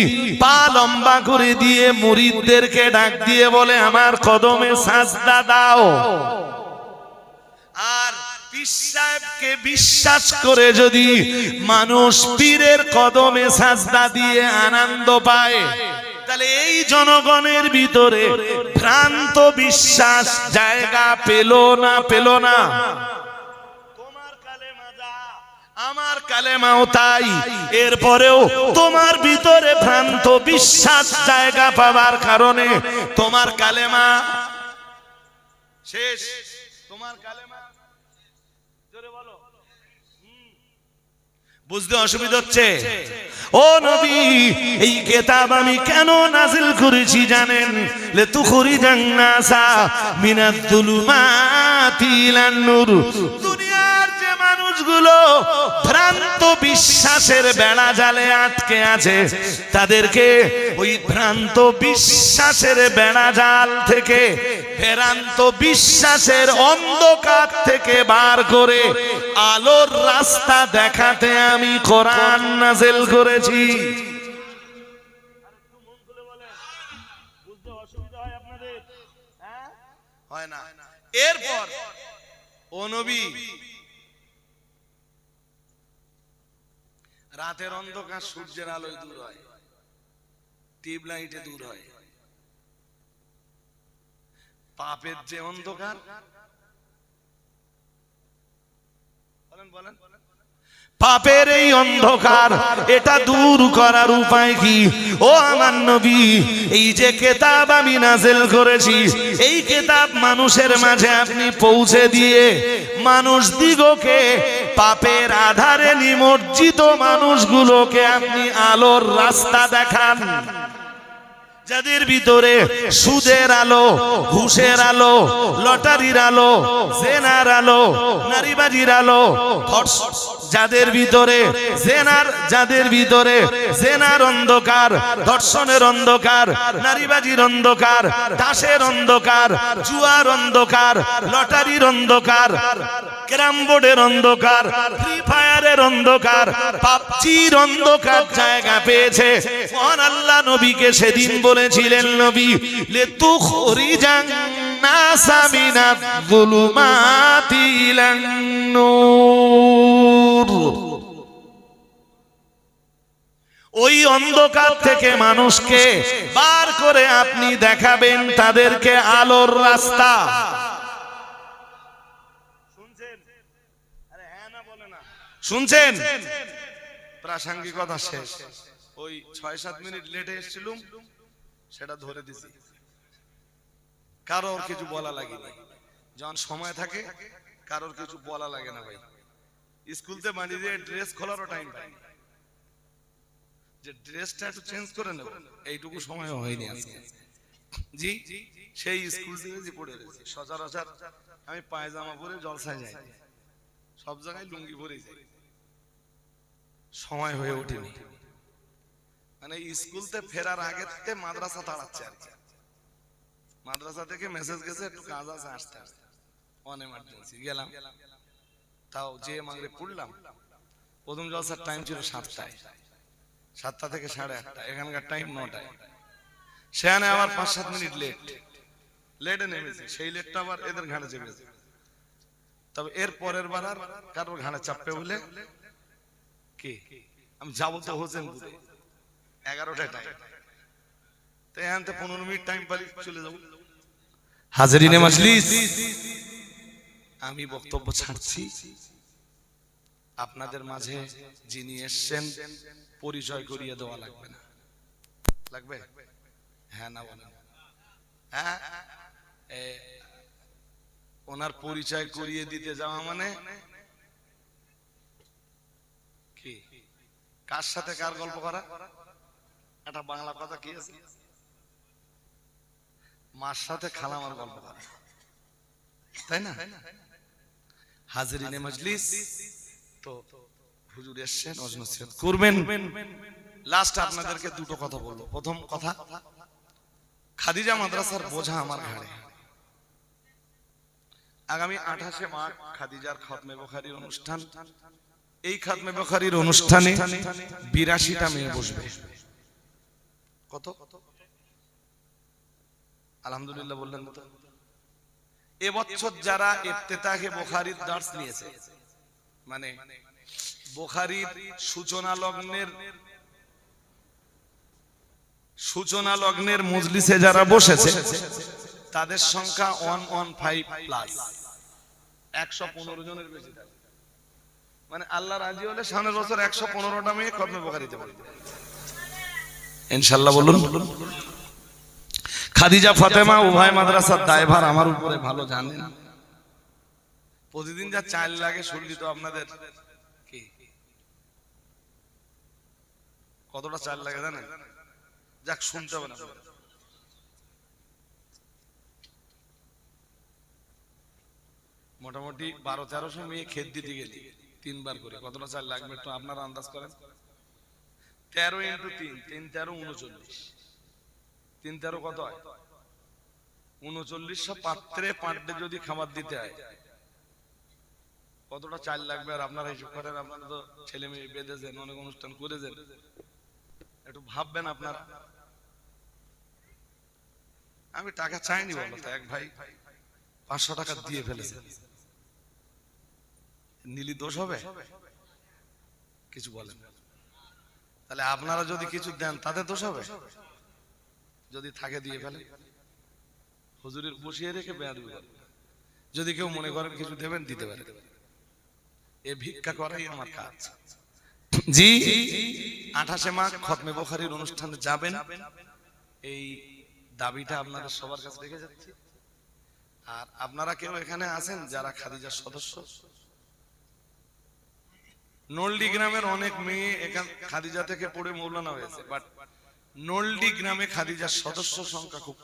পা লম্বা করে দিয়ে মুরিদদেরকে ডাক দিয়ে বলে আমার কদমে সাজদা দাও, আর পীর সাহেবকে বিশ্বাস করে যদি মানুষ পীরের কদমে সাজদা দিয়ে আনন্দ পায়, তাহলে এই জনগণের ভিতরে ভ্রান্ত বিশ্বাস জায়গা পেল না, পেল না? তোমার কালেমা যা, আমার কালেমাও তাই, এরপরেও তোমার ভিতরে ভ্রান্ত বিশ্বাস জায়গা পাওয়ার কারণে তোমার কালেমা শেষ। তোমার কালেমা জোরে বলো, বুঝতে অসুবিধা হচ্ছে? ও নবী, এই কিতাব আমি কেন নাযিল করেছি জানেন? লিতুখরিজান নাসা মিনাজ যুলুমাতি ইলান নূর। দুনিয়ার যে মানুষগুলো ভ্রান্ত বিশ্বাসের বেড়া জালে আটকে আছে, তাদেরকে ওই ভ্রান্ত বিশ্বাসের বেড়া জাল থেকে, ভ্রান্ত বিশ্বাসের অন্ধকার থেকে বার করে আলোর রাস্তা দেখাতে আমি কোরআন নাযিল করেছি। হয় না? এরপর ও নবী, রাতের অন্ধকার সূর্যের আলোয় দূর হয়, টিউব লাইটে দূর হয়। পাপের যে অন্ধকার, বলেন বলেন, পাপের এই অন্ধকার, এটা দূর করার উপায় কি? ও আমার নবী, এই যে কিতাব আমি নাযিল করেছি, এই কিতাব মানুষের মাঝে আপনি পৌঁছে দিয়ে মানুষ দিগকে, পাপের আধারে নিমজ্জিত মানুষগুলোকে আপনি আলোর রাস্তা দেখান। যাদের ভিতরে সুদের আলো, ঘুষের আলো, লটারির আলো, জেনার আলো, নারীবাজির আলো, যাদের ভিতরে জেনার অন্ধকার, ধর্ষণের অন্ধকার, নারীবাজির অন্ধকার, দাসের অন্ধকার, জুয়ার অন্ধকার, লটারির অন্ধকার, ক্যারাম বোর্ডের অন্ধকার, ফ্রি ফায়ারের অন্ধকার, পাবজির অন্ধকার জায়গা পেয়েছে, মহান আল্লাহ নবীকে সেদিন বলেছিলেন, নবী লিতুখরিজান নাসা মিনাজ যুলুমাতি ইলান নূর। ওই অন্ধকার থেকে মানুষকে বার করে আপনি দেখাবেন তাদেরকে আলোর রাস্তা। শুনছেন? প্রাসঙ্গিকতা শেষ। ওই ৬-৭ মিনিট লেটে এসেছিলাম, সেটা ধরে দিছি, কারোর কিছু বলা লাগেনি। যখন সময় থাকে কারোর কিছু বলা লাগে না ভাই। স্কুলতে বাড়ি দিয়ে ড্রেস খোলারও টাইম পাই, যে ড্রেসটা একটু চেঞ্জ করে নেব, এইটুকু সময় হয়নি আজকে। জি সেই স্কুল থেকে যে পড়ে রয়েছে সচরাচর আমি পায়জামা পরে জলসায় যাই, সব জায়গায় লুঙ্গি পরে যাই, সময় হয়ে ওঠেনি। মানে স্কুল থেকে ফেরার আগে থেকে মাদ্রাসা তাড়াচ্ছে আর কি। মাদ্রাসা থেকে মেসেজ গেছে একটু কাজ আছে আসতে আসতে, অন এমার্জেন্সি গেলাম। তাও যে মাগরিব পড়লাম, প্রথম জলসার টাইম ছিল 7টায়, 7টা থেকে 8:30, এখানকার টাইম 9টায়। সেখানে আবার 5-7 মিনিট লেটে নেমেছে, সেই লেটটা আবার এদের ঘাড়ে চেপেছে। তবে এর পরের বার আর কারোর ঘাড়ে চাপবে বলে কি আমি যাবো তো হোসেনপুরে 11টায় টাইম, তো এখান থেকে 15 মিনিট টাইম পারি চলে যাবো। হাজরিনে মজলিস, আমি বক্তব্য ছাড়ছি, আপনাদের মাঝে যিনি এসছেন পরিচয় করিয়ে দেওয়া লাগবে না? লাগবে? হ্যাঁ না বলেন? হ্যাঁ, ওনার পরিচয় করিয়ে দিতে যাওয়া মানে কি? কার সাথে কার গল্প করা? একটা বাংলা কথা কি আছে, মার সাথে খালামার গল্প করা, তাই না? হাজরিনে মজলিস, তো হুজুর এসছেন, ওয়াজ নসিহত করবেন। লাস্ট আপনাদেরকে দুটো কথা বলবো। প্রথম কথা, খাদিজা মাদ্রাসার বোঝা আমার ঘাড়ে। আগামী 28শে মার্চ খাদিজার খতমে বুখারীর অনুষ্ঠান। এই খতমে বুখারীর অনুষ্ঠানে 82টা মেয়ে বসবে। কত? আলহামদুলিল্লাহ বললেন তো? এবছর যারা ইফতেতাহে বুখারীর দার্স নিয়েছে, মানে বুখারীর সূচনা লগ্নের মজলিসে যারা বসেছে তাদের সংখ্যা 115 প্লাস, 115 জনের বেশি। মানে আল্লাহ রাজি হলে সামনের বছর 115টা মেয়ে খতমে বুখারীতে পড়বে ইনশাআল্লাহ। বলুন। খাদিজা ফাতেমা উভয় মাদ্রাসার দায়ভার আমার উপরে ভালো জানেন। প্রতিদিন যা চাল লাগে শুনলি তো আপনাদের কি কতটা চাল লাগে জানেন? যাক, শুনতে হবে না। মোটামুটি 1200-1300 মেয়ে খেত দিতে গেলি 3 বার করে কতটা চাল লাগবে একটু আপনারা আন্দাজ করেন। 13 × 3, 3 13 39, 3 13 কত হয়? 3900 পাত্রে পাত্রে যদি খাবার দিতে হয় কতটা চাল লাগবে? আর আপনারা হিসাব করেন, আপনারা তো ছেলে মেয়ে বেঁধেছেন, অনেক অনুষ্ঠান করেছেন, একটু ভাববেন আপনারা। আমি টাকা চাইনি বলো তো, এক ভাই 500 টাকা দিয়ে ফেলেছে, নিলি দোষ হবে? কিছু বলেন? তাহলে আপনারা যদি কিছু দেন তাতে দোষ হবে? যদি থাকে দিয়ে ফেলে, হুজুরের বসিয়ে রেখে বেয়াদবি করবেন। যদি কেউ মনে করেন কিছু দেবেন, দিতে পারে। এ ভিক্ষা করাই আমার কাজ। জি, 28শে মার্চ খতমে বুখারীর অনুষ্ঠানে যাবেন, এই দাবিটা আপনাদের সবার কাছে রেখে যাচ্ছি। আর আপনারা কেউ এখানে আছেন যারা খাদিজার সদস্য? নলডি গ্রামের অনেক মেয়ে এখান খাদিজা থেকে পড়ে মৌলানা হয়েছে, বাট নলডি গ্রামে খাদিজার সদস্য সংখ্যা খুব কম।